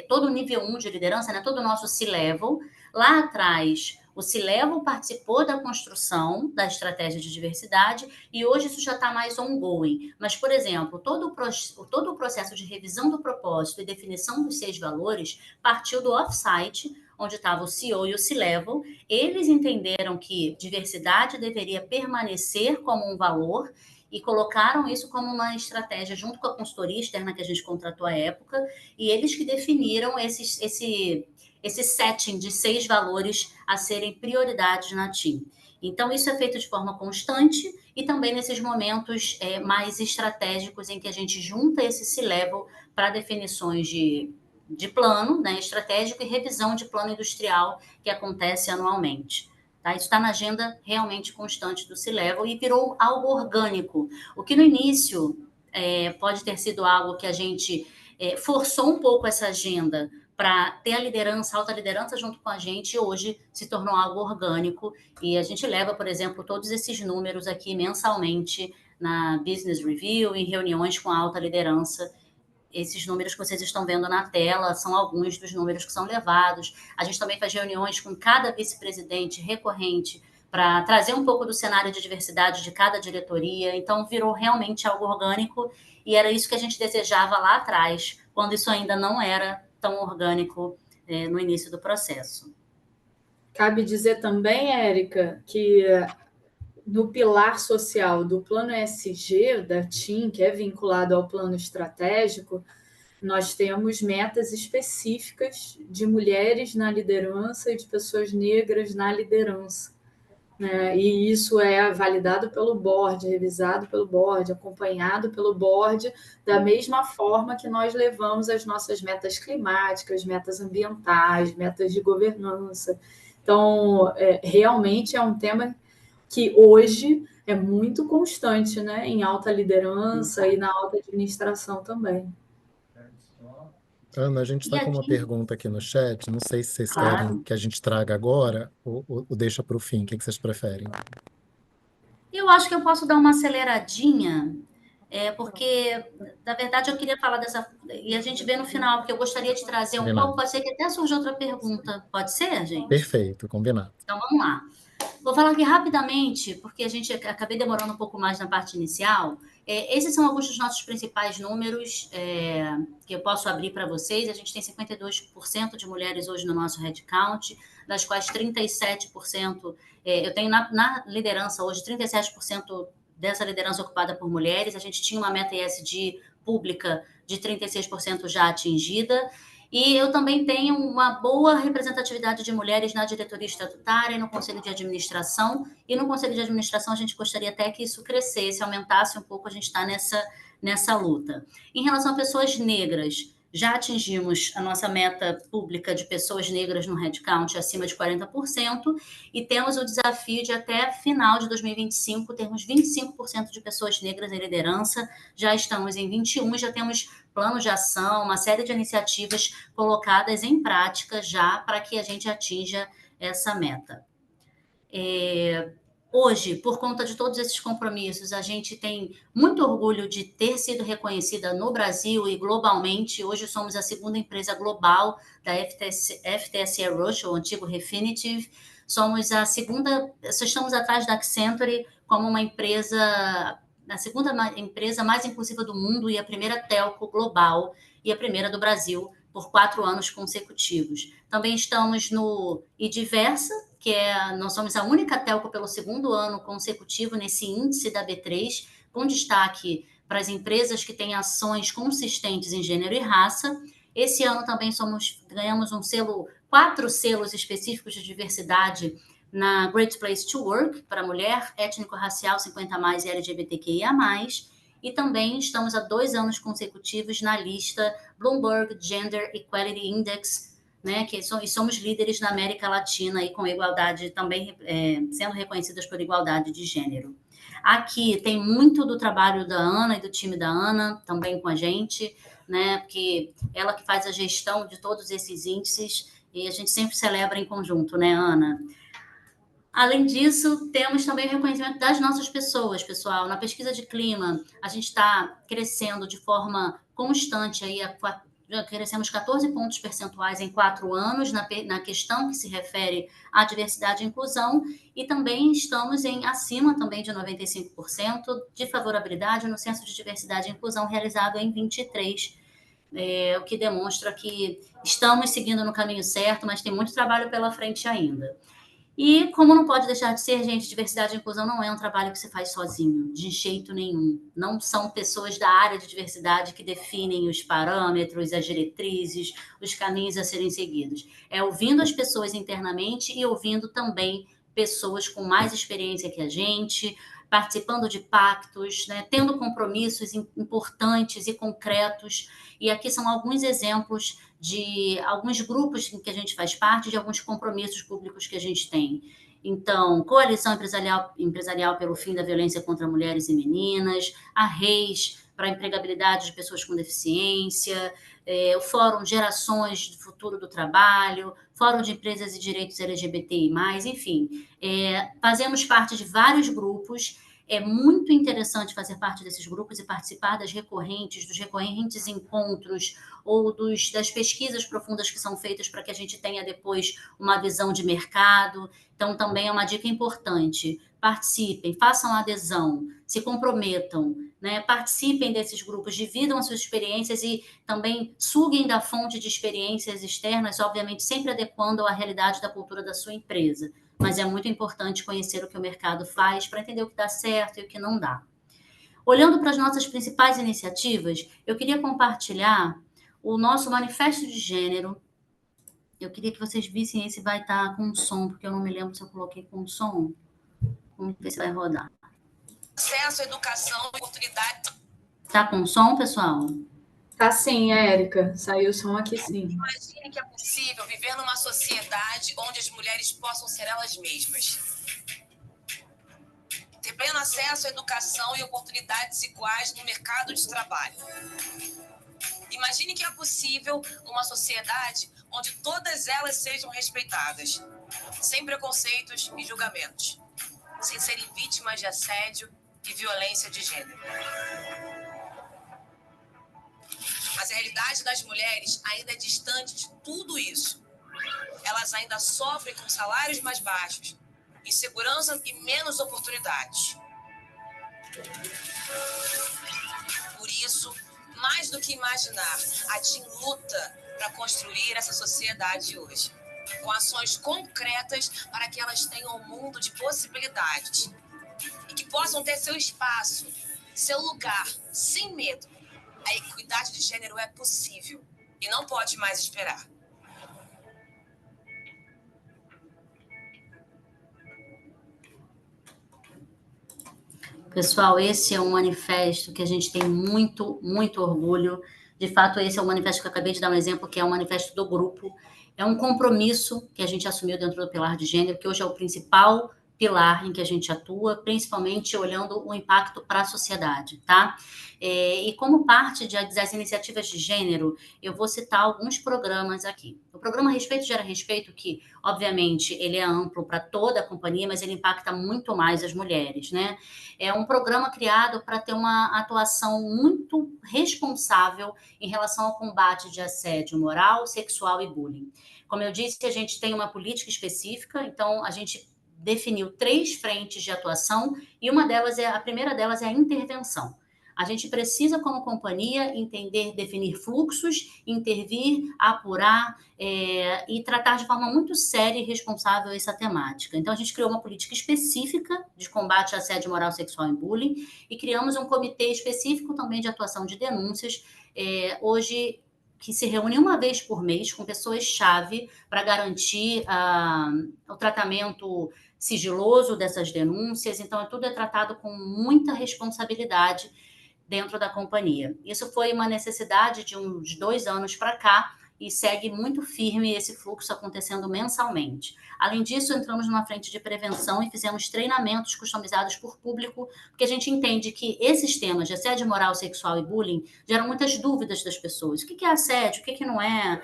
todo o nível 1 de liderança, né? Todo o nosso C-Level. Lá atrás, o C-Level participou da construção da estratégia de diversidade e hoje isso já está mais ongoing. Mas, por exemplo, todo o processo de revisão do propósito e definição dos 6 valores partiu do off-site, onde estava o CEO e o C-Level. Eles entenderam que diversidade deveria permanecer como um valor e colocaram isso como uma estratégia junto com a consultoria externa que a gente contratou à época, e eles que definiram esse setting de 6 valores a serem prioridades na TIM. Então, isso é feito de forma constante e também nesses momentos mais estratégicos em que a gente junta esse C-Level para definições de plano, né, estratégico, e revisão de plano industrial que acontece anualmente. Tá? Isso está na agenda realmente constante do C-Level e virou algo orgânico. O que no início pode ter sido algo que a gente forçou um pouco essa agenda para ter a liderança, a alta liderança junto com a gente, hoje se tornou algo orgânico e a gente leva, por exemplo, todos esses números aqui mensalmente na Business Review, em reuniões com a alta liderança. Esses números que vocês estão vendo na tela são alguns dos números que são levados. A gente também faz reuniões com cada vice-presidente recorrente para trazer um pouco do cenário de diversidade de cada diretoria. Então, virou realmente algo orgânico e era isso que a gente desejava lá atrás, quando isso ainda não era tão orgânico no início do processo. Cabe dizer também, Érica, que no pilar social do plano ESG da TIM, que é vinculado ao plano estratégico, nós temos metas específicas de mulheres na liderança e de pessoas negras na liderança. E isso é validado pelo board, revisado pelo board, acompanhado pelo board, da mesma forma que nós levamos as nossas metas climáticas, metas ambientais, metas de governança. Então, realmente é um tema que hoje é muito constante, né, em alta liderança e na alta administração também. Ana, a gente está com uma pergunta aqui no chat, não sei se vocês querem que a gente traga agora ou deixa para o fim, o que vocês preferem? Eu acho que eu posso dar uma aceleradinha, porque, na verdade, eu queria falar dessa... E a gente vê no final, porque eu gostaria de trazer um pouco, pode ser que até surja outra pergunta. Pode ser, gente? Perfeito, combinado. Então, vamos lá. Vou falar aqui rapidamente, porque a gente acabei demorando um pouco mais na parte inicial. Esses são alguns dos nossos principais números que eu posso abrir para vocês. A gente tem 52% de mulheres hoje no nosso headcount, das quais 37%... eu tenho na liderança hoje 37% dessa liderança ocupada por mulheres. A gente tinha uma meta ESG pública de 36% já atingida. E eu também tenho uma boa representatividade de mulheres na diretoria estatutária e no conselho de administração. E no conselho de administração a gente gostaria até que isso crescesse, aumentasse um pouco, a gente está nessa luta. Em relação a pessoas negras, já atingimos a nossa meta pública de pessoas negras no headcount acima de 40% e temos o desafio de até final de 2025 termos 25% de pessoas negras em liderança. Já estamos em 21%, já temos plano de ação, uma série de iniciativas colocadas em prática já para que a gente atinja essa meta. Hoje, por conta de todos esses compromissos, a gente tem muito orgulho de ter sido reconhecida no Brasil e globalmente. Hoje somos a segunda empresa global da FTSE Russell, o antigo Refinitiv. Somos a segunda, estamos atrás da Accenture como uma empresa, a segunda empresa mais inclusiva do mundo e a primeira telco global e a primeira do Brasil por 4 anos consecutivos. Também estamos no IDiversa, que nós somos a única telco pelo 2º ano consecutivo nesse índice da B3, com destaque para as empresas que têm ações consistentes em gênero e raça. Esse ano também ganhamos 4 selos específicos de diversidade na Great Place to Work, para mulher, étnico-racial, 50+, e LGBTQIA+. E também estamos há 2 anos consecutivos na lista Bloomberg Gender Equality Index, né, e somos líderes na América Latina e com igualdade também, sendo reconhecidas por igualdade de gênero. Aqui tem muito do trabalho da Ana e do time da Ana também com a gente, né, porque ela que faz a gestão de todos esses índices e a gente sempre celebra em conjunto, né, Ana? Além disso, temos também o reconhecimento das nossas pessoas, pessoal. Na pesquisa de clima, a gente está crescendo de forma constante aí já crescemos 14 pontos percentuais em 4 anos na questão que se refere à diversidade e inclusão e também estamos acima também de 95% de favorabilidade no Censo de Diversidade e Inclusão realizado em 23, o que demonstra que estamos seguindo no caminho certo, mas tem muito trabalho pela frente ainda. E como não pode deixar de ser, gente, diversidade e inclusão não é um trabalho que se faz sozinho, de jeito nenhum. Não são pessoas da área de diversidade que definem os parâmetros, as diretrizes, os caminhos a serem seguidos. É ouvindo as pessoas internamente e ouvindo também pessoas com mais experiência que a gente, participando de pactos, né, tendo compromissos importantes e concretos. E aqui são alguns exemplos de alguns grupos em que a gente faz parte, de alguns compromissos públicos que a gente tem. Então, Coalizão Empresarial pelo Fim da Violência contra Mulheres e Meninas, a Reis para a empregabilidade de pessoas com deficiência, o Fórum Gerações do Futuro do Trabalho, Fórum de Empresas e Direitos LGBTI+, enfim, fazemos parte de vários grupos. É muito interessante fazer parte desses grupos e participar dos recorrentes encontros ou das pesquisas profundas que são feitas para que a gente tenha depois uma visão de mercado. Então, também é uma dica importante. Participem, façam adesão, se comprometam, né? Participem desses grupos, dividam as suas experiências e também suguem da fonte de experiências externas, obviamente sempre adequando à realidade da cultura da sua empresa. Mas é muito importante conhecer o que o mercado faz para entender o que dá certo e o que não dá. Olhando para as nossas principais iniciativas, eu queria compartilhar o nosso manifesto de gênero. Eu queria que vocês vissem esse, vai estar com som, porque eu não me lembro se eu coloquei com som. Vamos ver se vai rodar. Acesso à educação e oportunidade. Tá com som, pessoal? Tá sim, Érica. Saiu o som aqui sim. Imagine que é possível viver numa sociedade onde as mulheres possam ser elas mesmas. Ter pleno acesso à educação e oportunidades iguais no mercado de trabalho. Imagine que é possível uma sociedade onde todas elas sejam respeitadas, sem preconceitos e julgamentos, sem serem vítimas de assédio e violência de gênero. Mas a realidade das mulheres ainda é distante de tudo isso. Elas ainda sofrem com salários mais baixos, insegurança e menos oportunidades. Por isso, mais do que imaginar, a TIM luta para construir essa sociedade hoje, com ações concretas para que elas tenham um mundo de possibilidades e que possam ter seu espaço, seu lugar, sem medo. A equidade de gênero é possível e não pode mais esperar. Pessoal, esse é um manifesto que a gente tem muito, muito orgulho. De fato, esse é um manifesto que eu acabei de dar um exemplo, que é um manifesto do grupo. É um compromisso que a gente assumiu dentro do pilar de gênero, que hoje é o principal pilar em que a gente atua, principalmente olhando o impacto para a sociedade, tá? E como parte das iniciativas de gênero, eu vou citar alguns programas aqui. O programa Respeito Gera Respeito, que, obviamente, ele é amplo para toda a companhia, mas ele impacta muito mais as mulheres, né? É um programa criado para ter uma atuação muito responsável em relação ao combate de assédio moral, sexual e bullying. Como eu disse, a gente tem uma política específica, então a gente definiu 3 frentes de atuação e a primeira delas é a intervenção. A gente precisa, como companhia, entender, definir fluxos, intervir, apurar e tratar de forma muito séria e responsável essa temática. Então, a gente criou uma política específica de combate a assédio moral, sexual e bullying e criamos um comitê específico também de atuação de denúncias, hoje que se reúne uma vez por mês com pessoas-chave para garantir o tratamento sigiloso dessas denúncias. Então, tudo é tratado com muita responsabilidade dentro da companhia. Isso foi uma necessidade de uns 2 anos para cá e segue muito firme esse fluxo acontecendo mensalmente. Além disso, entramos numa frente de prevenção e fizemos treinamentos customizados por público, porque a gente entende que esses temas de assédio moral, sexual e bullying geram muitas dúvidas das pessoas. O que é assédio? O que não é?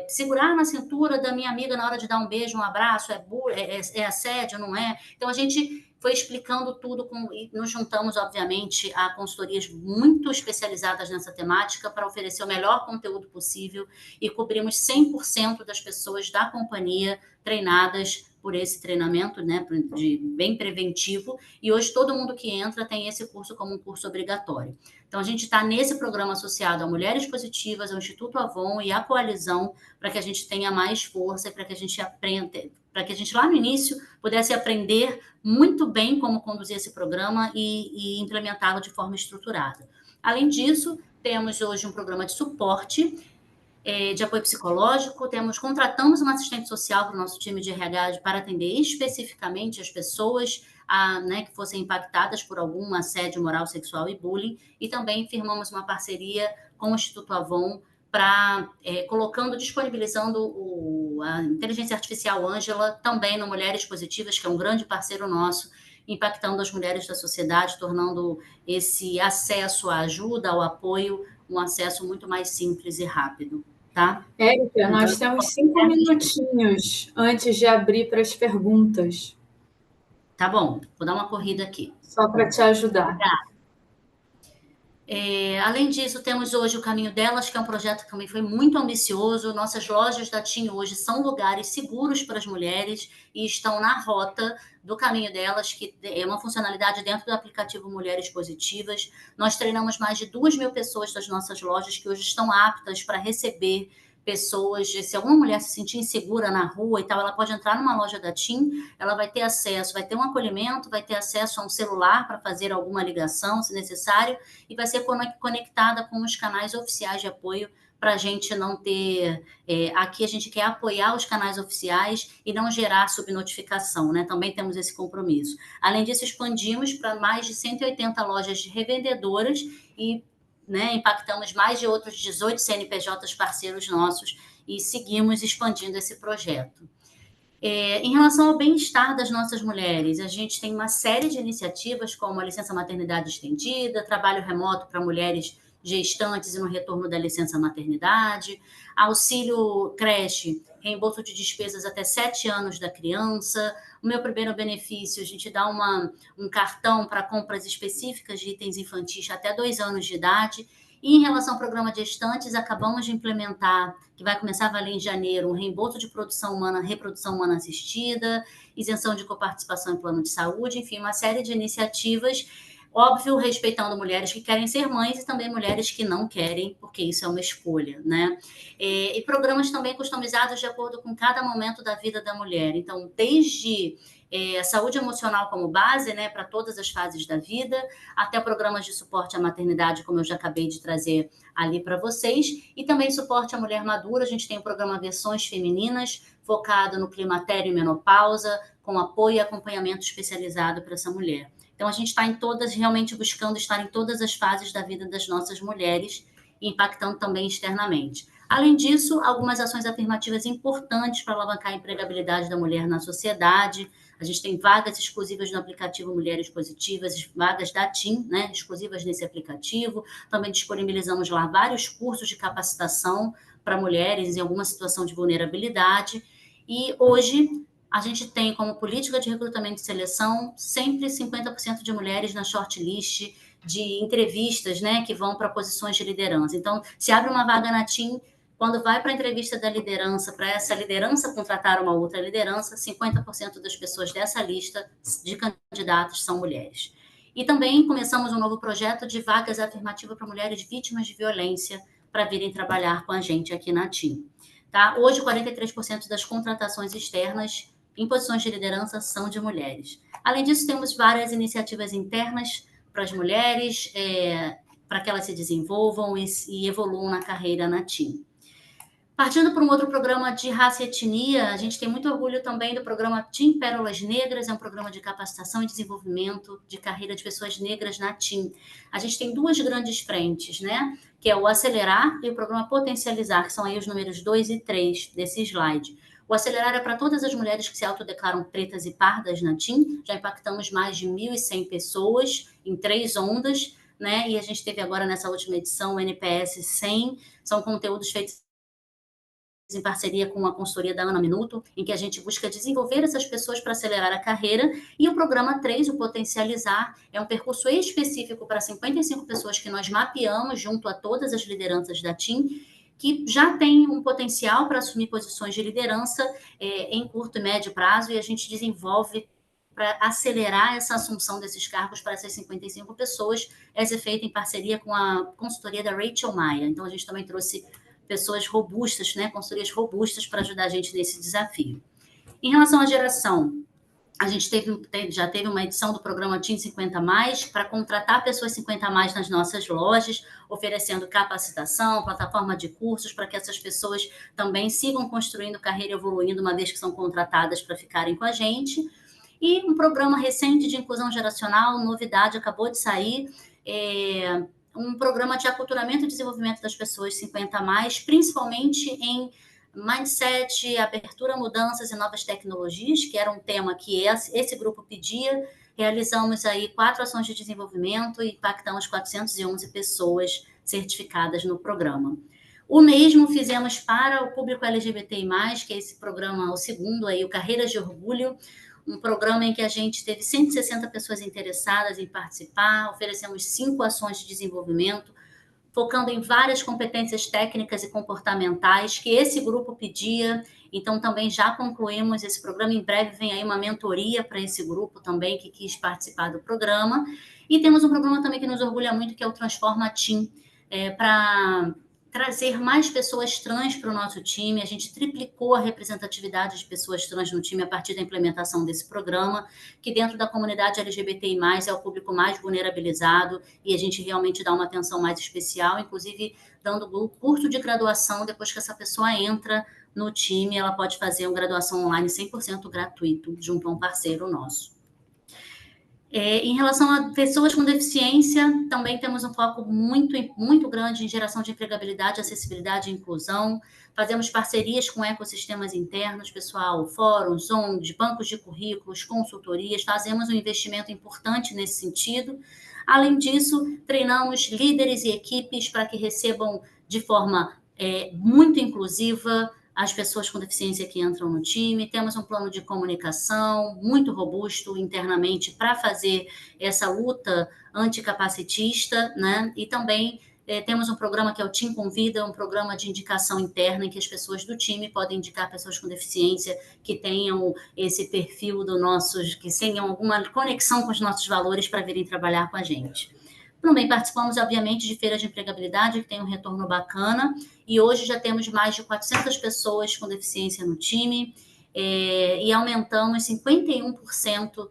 Segurar na cintura da minha amiga na hora de dar um beijo, um abraço, é assédio, não é? Então, a gente foi explicando tudo e nos juntamos, obviamente, a consultorias muito especializadas nessa temática para oferecer o melhor conteúdo possível e cobrimos 100% das pessoas da companhia treinadas por esse treinamento, né, bem preventivo, e hoje todo mundo que entra tem esse curso como um curso obrigatório. Então, a gente está nesse programa associado a Mulheres Positivas, ao Instituto Avon e à Coalizão, para que a gente tenha mais força e para que a gente aprenda, para que a gente lá no início pudesse aprender muito bem como conduzir esse programa e implementá-lo de forma estruturada. Além disso, temos hoje um programa de suporte, de apoio psicológico, contratamos uma assistente social para o nosso time de RH para atender especificamente as pessoas que fossem impactadas por algum assédio moral, sexual e bullying, e também firmamos uma parceria com o Instituto Avon disponibilizando a inteligência artificial Ângela também no Mulheres Positivas, que é um grande parceiro nosso, impactando as mulheres da sociedade, tornando esse acesso à ajuda, ao apoio, um acesso muito mais simples e rápido, tá? Érica, nós temos 5 minutinhos antes de abrir para as perguntas. Tá bom, vou dar uma corrida aqui. Só para te ajudar. Além disso, temos hoje o Caminho Delas, que é um projeto que também foi muito ambicioso. Nossas lojas da TIM hoje são lugares seguros para as mulheres e estão na rota do Caminho Delas, que é uma funcionalidade dentro do aplicativo Mulheres Positivas. Nós treinamos mais de 2.000 pessoas das nossas lojas que hoje estão aptas para receber pessoas. Se alguma mulher se sentir insegura na rua e tal, ela pode entrar numa loja da TIM, ela vai ter acesso, vai ter um acolhimento, vai ter acesso a um celular para fazer alguma ligação, se necessário, e vai ser conectada com os canais oficiais de apoio para a gente não ter... aqui a gente quer apoiar os canais oficiais e não gerar subnotificação, né? Também temos esse compromisso. Além disso, expandimos para mais de 180 lojas de revendedoras e impactamos mais de outros 18 CNPJs parceiros nossos e seguimos expandindo esse projeto. Em relação ao bem-estar das nossas mulheres, a gente tem uma série de iniciativas, como a licença maternidade estendida, trabalho remoto para mulheres gestantes e no retorno da licença maternidade, auxílio creche, reembolso de despesas até 7 anos da criança. O meu primeiro benefício, a gente dá um cartão para compras específicas de itens infantis até 2 anos de idade. E em relação ao programa de gestantes, acabamos de implementar, que vai começar a valer em janeiro, um reembolso de reprodução humana assistida, isenção de coparticipação em plano de saúde, enfim, uma série de iniciativas, óbvio, respeitando mulheres que querem ser mães e também mulheres que não querem, porque isso é uma escolha, né? E programas também customizados de acordo com cada momento da vida da mulher. Então, desde saúde emocional como base, né, para todas as fases da vida, até programas de suporte à maternidade, como eu já acabei de trazer ali para vocês, e também suporte à mulher madura. A gente tem o programa Versões Femininas, focado no climatério e menopausa, com apoio e acompanhamento especializado para essa mulher. Então, a gente está realmente buscando estar em todas as fases da vida das nossas mulheres, impactando também externamente. Além disso, algumas ações afirmativas importantes para alavancar a empregabilidade da mulher na sociedade. A gente tem vagas exclusivas no aplicativo Mulheres Positivas, vagas da TIM, né, exclusivas nesse aplicativo. Também disponibilizamos lá vários cursos de capacitação para mulheres em alguma situação de vulnerabilidade. E hoje a gente tem como política de recrutamento e seleção sempre 50% de mulheres na shortlist de entrevistas, né, que vão para posições de liderança. Então, se abre uma vaga na TIM, quando vai para a entrevista da liderança, para essa liderança contratar uma outra liderança, 50% das pessoas dessa lista de candidatos são mulheres. E também começamos um novo projeto de vagas afirmativas para mulheres vítimas de violência para virem trabalhar com a gente aqui na TIM. Tá? Hoje, 43% das contratações externas em posições de liderança são de mulheres. Além disso, temos várias iniciativas internas para as mulheres, para que elas se desenvolvam e evoluam na carreira na TIM. Partindo para um outro programa de raça e etnia, a gente tem muito orgulho também do programa TIM Pérolas Negras, é um programa de capacitação e desenvolvimento de carreira de pessoas negras na TIM. A gente tem 2 grandes frentes, né? Que é o Acelerar e o programa Potencializar, que são aí os números 2 e 3 desse slide. O Acelerar é para todas as mulheres que se autodeclaram pretas e pardas na TIM, já impactamos mais de 1.100 pessoas em 3 ondas, né? E a gente teve agora nessa última edição o NPS 100, são conteúdos feitos em parceria com a consultoria da Ana Minuto, em que a gente busca desenvolver essas pessoas para acelerar a carreira. E o programa 3, o Potencializar, é um percurso específico para 55 pessoas que nós mapeamos junto a todas as lideranças da TIM, que já tem um potencial para assumir posições de liderança em curto e médio prazo, e a gente desenvolve para acelerar essa assunção desses cargos para essas 55 pessoas. Essa é feita em parceria com a consultoria da Rachel Maia. Então, a gente também trouxe pessoas robustas, né, consultorias robustas para ajudar a gente nesse desafio. Em relação à geração, a gente já teve uma edição do programa TIM 50+, para contratar pessoas 50+ nas nossas lojas, oferecendo capacitação, plataforma de cursos, para que essas pessoas também sigam construindo carreira e evoluindo, uma vez que são contratadas para ficarem com a gente. E um programa recente de inclusão geracional, novidade, acabou de sair, um programa de aculturamento e desenvolvimento das pessoas 50 a mais, principalmente em mindset, abertura a mudanças e novas tecnologias, que era um tema que esse grupo pedia. Realizamos aí 4 ações de desenvolvimento e impactamos 411 pessoas certificadas no programa. O mesmo fizemos para o público LGBTI+, que é esse programa, o segundo aí, o Carreiras de Orgulho, um programa em que a gente teve 160 pessoas interessadas em participar, oferecemos 5 ações de desenvolvimento, focando em várias competências técnicas e comportamentais que esse grupo pedia. Então, também já concluímos esse programa. Em breve vem aí uma mentoria para esse grupo também, que quis participar do programa. E temos um programa também que nos orgulha muito, que é o Transforma Team, para trazer mais pessoas trans para o nosso time. A gente triplicou a representatividade de pessoas trans no time a partir da implementação desse programa, que dentro da comunidade LGBTI+, é o público mais vulnerabilizado, e a gente realmente dá uma atenção mais especial, inclusive dando o curso de graduação. Depois que essa pessoa entra no time, ela pode fazer uma graduação online 100% gratuito, junto a um parceiro nosso. Em relação a pessoas com deficiência, também temos um foco muito grande em geração de empregabilidade, acessibilidade e inclusão. Fazemos parcerias com ecossistemas internos, pessoal, fóruns, ONGs, bancos de currículos, consultorias. Fazemos um investimento importante nesse sentido. Além disso, treinamos líderes e equipes para que recebam de forma muito inclusiva as pessoas com deficiência que entram no time. Temos um plano de comunicação muito robusto internamente para fazer essa luta anticapacitista, né? E também temos um programa que é o Team Convida, um programa de indicação interna em que as pessoas do time podem indicar pessoas com deficiência que tenham esse perfil do nossos, que tenham alguma conexão com os nossos valores para virem trabalhar com a gente. Também participamos, obviamente, de feiras de empregabilidade, que tem um retorno bacana, e hoje já temos mais de 400 pessoas com deficiência no time, e aumentamos 51%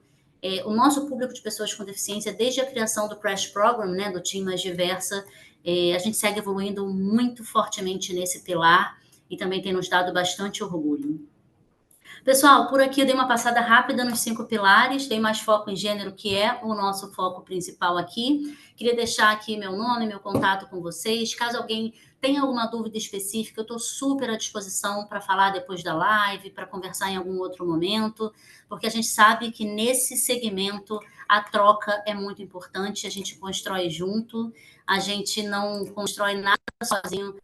o nosso público de pessoas com deficiência desde a criação do Crash Program, né, do Team Mais Diversa. A gente segue evoluindo muito fortemente nesse pilar, e também tem nos dado bastante orgulho. Pessoal, por aqui eu dei uma passada rápida nos 5 pilares, dei mais foco em gênero, que é o nosso foco principal aqui. Queria deixar aqui meu nome, meu contato com vocês. Caso alguém tenha alguma dúvida específica, eu estou super à disposição para falar depois da live, para conversar em algum outro momento, porque a gente sabe que nesse segmento a troca é muito importante, a gente constrói junto, a gente não constrói nada sozinho.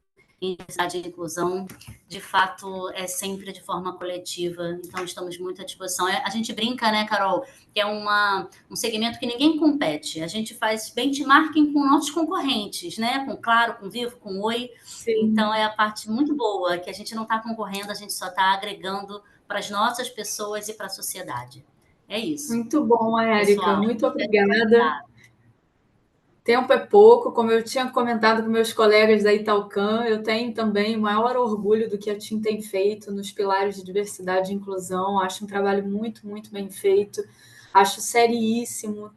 Em diversidade e inclusão, de fato, é sempre de forma coletiva, então estamos muito à disposição. A gente brinca, né, Carol, que é um segmento que ninguém compete, a gente faz benchmarking com nossos concorrentes, né, com Claro, com Vivo, com Oi. Sim. Então é a parte muito boa, que a gente não está concorrendo, a gente só está agregando para as nossas pessoas e para a sociedade. É isso. Muito bom, Érica, muito obrigada. Tempo é pouco, como eu tinha comentado com meus colegas da Italcan, eu tenho também o maior orgulho do que a TIM tem feito nos pilares de diversidade e inclusão. Acho um trabalho muito bem feito. Acho seriíssimo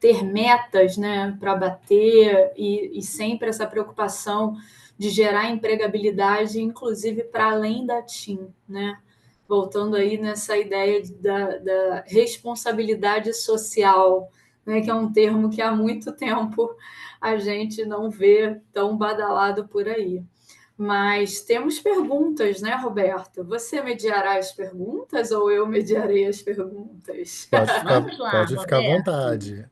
ter metas, né, para bater e sempre essa preocupação de gerar empregabilidade, inclusive para além da TIM, né? Voltando aí nessa ideia da responsabilidade social, né, que é um termo que há muito tempo a gente não vê tão badalado por aí. Mas temos perguntas, né, Roberto? Você mediará as perguntas ou eu mediarei as perguntas? Pode ficar à vontade.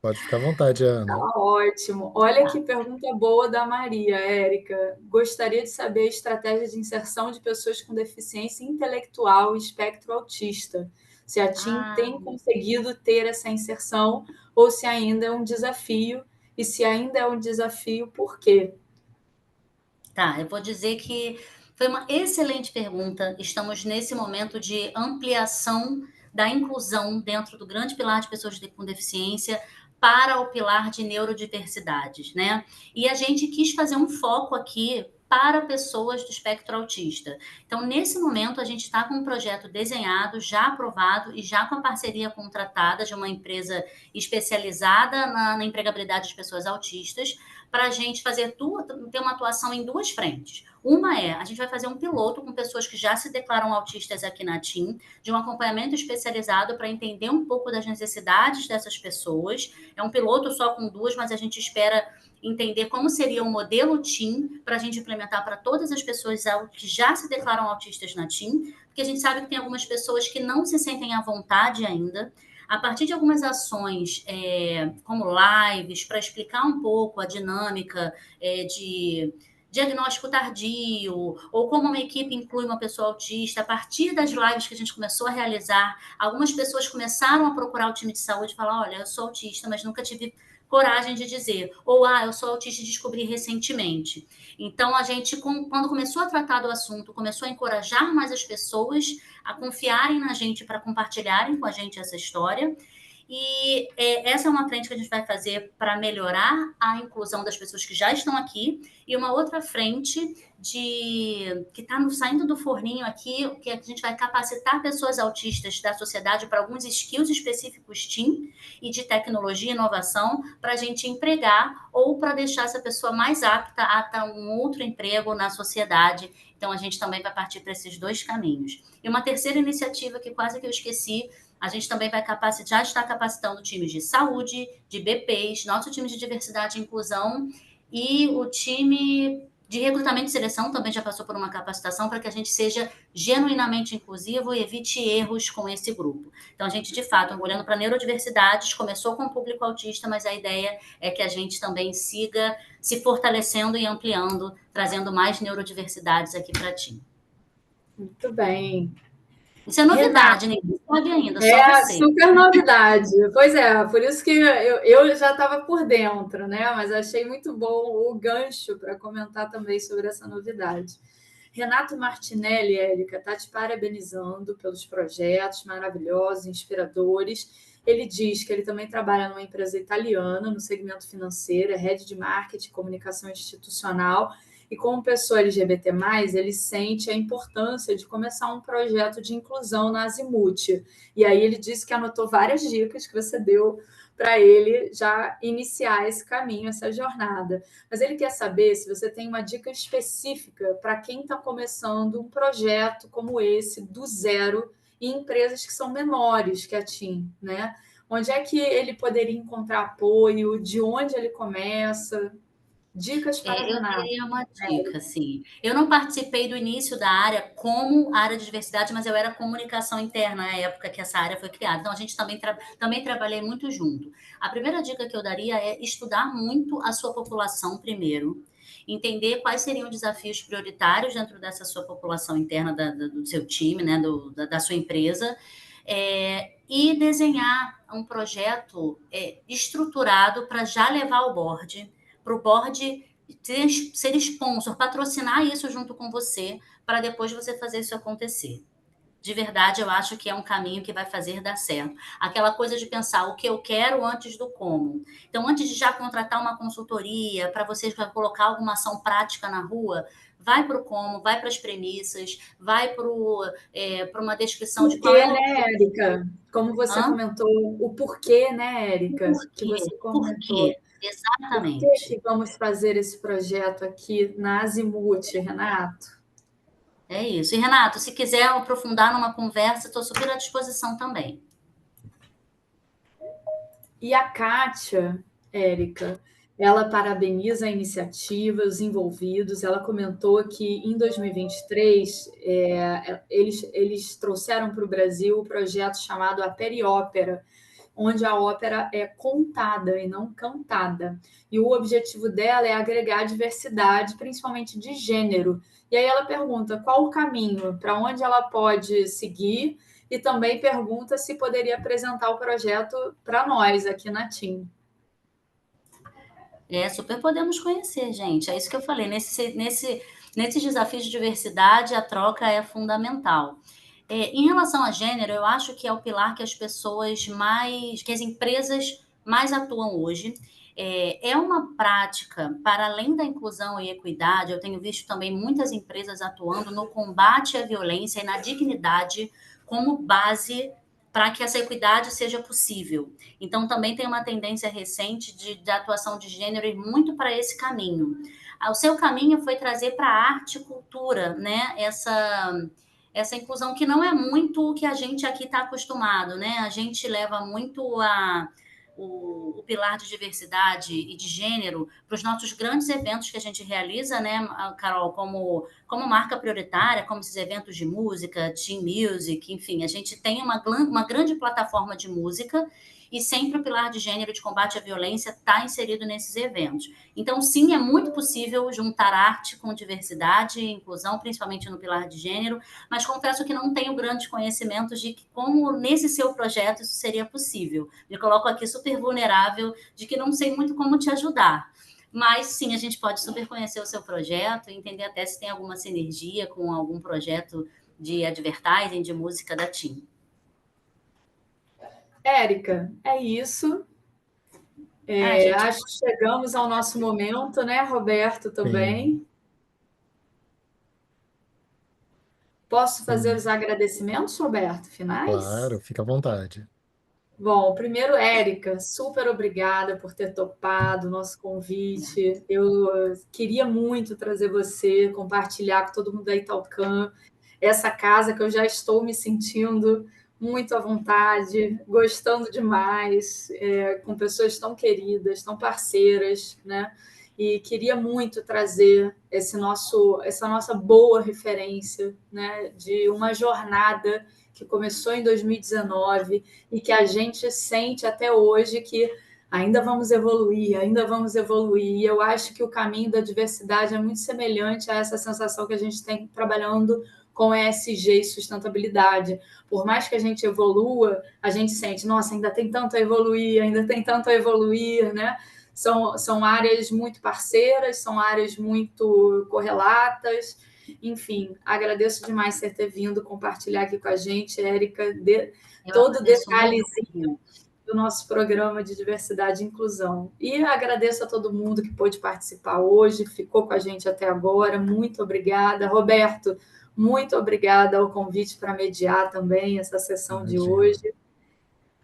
Pode ficar à vontade, Ana. Tá ótimo. Olha que pergunta boa da Maria, Érica. Gostaria de saber a estratégia de inserção de pessoas com deficiência intelectual e espectro autista. Se a TIM tem conseguido ter essa inserção ou se ainda é um desafio. E se ainda é um desafio, por quê? Tá, eu vou dizer que foi uma excelente pergunta. Estamos nesse momento de ampliação da inclusão dentro do grande pilar de pessoas com deficiência para o pilar de neurodiversidades, né? E a gente quis fazer um foco aqui para pessoas do espectro autista. Então, nesse momento, a gente está com um projeto desenhado, já aprovado e já com a parceria contratada de uma empresa especializada na empregabilidade de pessoas autistas, para a gente ter uma atuação em 2 frentes. Uma a gente vai fazer um piloto com pessoas que já se declaram autistas aqui na TIM, de um acompanhamento especializado para entender um pouco das necessidades dessas pessoas. É um piloto só com 2, mas a gente espera entender como seria o modelo TEAM para a gente implementar para todas as pessoas que já se declaram autistas na TEAM, porque a gente sabe que tem algumas pessoas que não se sentem à vontade ainda. A partir de algumas ações, como lives, para explicar um pouco a dinâmica de diagnóstico tardio, ou como uma equipe inclui uma pessoa autista, a partir das lives que a gente começou a realizar, algumas pessoas começaram a procurar o time de saúde e falar, olha, eu sou autista, mas nunca tive coragem de dizer, ou eu sou autista e descobri recentemente. Então, a gente, quando começou a tratar do assunto, começou a encorajar mais as pessoas a confiarem na gente para compartilharem com a gente essa história. E essa é uma frente que a gente vai fazer para melhorar a inclusão das pessoas que já estão aqui, e uma outra frente que está saindo do forninho aqui, que a gente vai capacitar pessoas autistas da sociedade para alguns skills específicos TEAM e de tecnologia e inovação para a gente empregar ou para deixar essa pessoa mais apta a ter um outro emprego na sociedade. Então, a gente também vai partir para esses dois caminhos. E uma terceira iniciativa que quase que eu esqueci, a gente também vai já está capacitando times de saúde, de BPs, nosso time de diversidade e inclusão e o time de recrutamento e seleção também já passou por uma capacitação para que a gente seja genuinamente inclusivo e evite erros com esse grupo. Então, a gente, de fato, olhando para neurodiversidades, começou com o público autista, mas a ideia é que a gente também siga se fortalecendo e ampliando, trazendo mais neurodiversidades aqui para ti. Muito bem. Isso é novidade, ninguém sabe ainda, só você. Super novidade. Pois é, por isso que eu já estava por dentro, né? Mas achei muito bom o gancho para comentar também sobre essa novidade. Renato Martinelli, Érica, está te parabenizando pelos projetos maravilhosos, inspiradores. Ele diz que ele também trabalha numa empresa italiana, no segmento financeiro, é head de marketing e comunicação institucional. E como pessoa LGBT+, ele sente a importância de começar um projeto de inclusão na Azimuth. E aí ele disse que anotou várias dicas que você deu para ele já iniciar esse caminho, essa jornada. Mas ele quer saber se você tem uma dica específica para quem está começando um projeto como esse, do zero, em empresas que são menores que a TEAM, né? Onde é que ele poderia encontrar apoio? De onde ele começa? Dicas para Eu Renato. teria uma dica, sim. Eu não participei do início da área como área de diversidade, mas eu era comunicação interna na época que essa área foi criada. Então, a gente também trabalhei muito junto. A primeira dica que eu daria é estudar muito a sua população primeiro, entender quais seriam os desafios prioritários dentro dessa sua população interna do seu time, né, da sua empresa, e desenhar um projeto estruturado para já levar ao board, para o board ser sponsor, patrocinar isso junto com você, para depois você fazer isso acontecer. De verdade, eu acho que é um caminho que vai fazer dar certo. Aquela coisa de pensar o que eu quero antes do como. Então, antes de já contratar uma consultoria, para você colocar alguma ação prática na rua, vai para o como, vai para as premissas, vai para uma descrição de qual é o... né, Érica? Como você comentou, o porquê, né, Érica? Que você comentou. Por quê? Exatamente. Por que vamos fazer esse projeto aqui na Azimuth, Renato? É isso. E, Renato, se quiser aprofundar numa conversa, estou super à disposição também. E a Kátia, Érica, ela parabeniza a iniciativa, os envolvidos. Ela comentou que em 2023 eles trouxeram para o Brasil o projeto chamado A Periópera, onde a ópera é contada e não cantada. E o objetivo dela é agregar diversidade, principalmente de gênero. E aí ela pergunta qual o caminho, para onde ela pode seguir, e também pergunta se poderia apresentar o projeto para nós aqui na TEAM. Super podemos conhecer, gente. É isso que eu falei. Nesses desafios de diversidade, a troca é fundamental. Em relação a gênero, eu acho que é o pilar que que as empresas mais atuam hoje. É uma prática, para além da inclusão e equidade, eu tenho visto também muitas empresas atuando no combate à violência e na dignidade como base para que essa equidade seja possível. Então, também tem uma tendência recente de atuação de gênero ir muito para esse caminho. O seu caminho foi trazer para a arte e cultura, né, essa inclusão que não é muito o que a gente aqui está acostumado, né? A gente leva muito o pilar de diversidade e de gênero para os nossos grandes eventos que a gente realiza, né, Carol, como marca prioritária, como esses eventos de música, Team Music, enfim, a gente tem uma grande plataforma de música e sempre o pilar de gênero e de combate à violência está inserido nesses eventos. Então, sim, é muito possível juntar arte com diversidade e inclusão, principalmente no pilar de gênero, mas confesso que não tenho grandes conhecimentos de como nesse seu projeto isso seria possível. Me coloco aqui super vulnerável de que não sei muito como te ajudar. Mas, sim, a gente pode super conhecer o seu projeto e entender até se tem alguma sinergia com algum projeto de advertising, de música da TIM. Érica, é isso. Acho que chegamos ao nosso momento, né, Roberto, também. Sim. Posso fazer os agradecimentos, Roberto, finais? Claro, fica à vontade. Bom, primeiro, Érica, super obrigada por ter topado o nosso convite. Eu queria muito trazer você, compartilhar com todo mundo da Italcan, essa casa que eu já estou me sentindo muito à vontade, gostando demais, com pessoas tão queridas, tão parceiras, né? E queria muito trazer essa nossa boa referência, né? De uma jornada que começou em 2019 e que a gente sente até hoje que ainda vamos evoluir, ainda vamos evoluir. E eu acho que o caminho da diversidade é muito semelhante a essa sensação que a gente tem trabalhando com ESG e sustentabilidade. Por mais que a gente evolua, a gente sente, nossa, ainda tem tanto a evoluir, ainda tem tanto a evoluir, né? São áreas muito parceiras, são áreas muito correlatas. Enfim, agradeço demais você ter vindo compartilhar aqui com a gente, Érica, todo detalhezinho do nosso programa de diversidade e inclusão. E agradeço a todo mundo que pôde participar hoje, ficou com a gente até agora. Muito obrigada. Roberto, muito obrigada ao convite para mediar também essa sessão de hoje.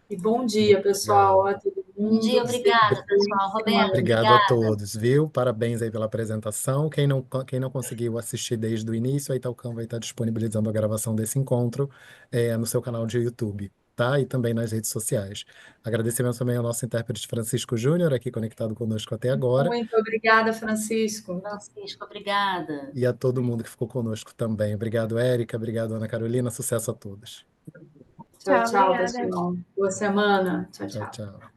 E bom dia, pessoal, a todo mundo. Bom dia, obrigada, pessoal. Roberto, obrigado a todos, viu? Parabéns aí pela apresentação. Quem não conseguiu assistir desde o início, a Italcan vai estar disponibilizando a gravação desse encontro no seu canal de YouTube, tá? E também nas redes sociais. Agradecimento também ao nosso intérprete Francisco Júnior, aqui conectado conosco até agora. Muito obrigada, Francisco. Francisco, obrigada. E a todo mundo que ficou conosco também. Obrigado, Érica. Obrigado, Ana Carolina. Sucesso a todos. Tchau, pessoal. Boa semana. Tchau, tchau. Tchau.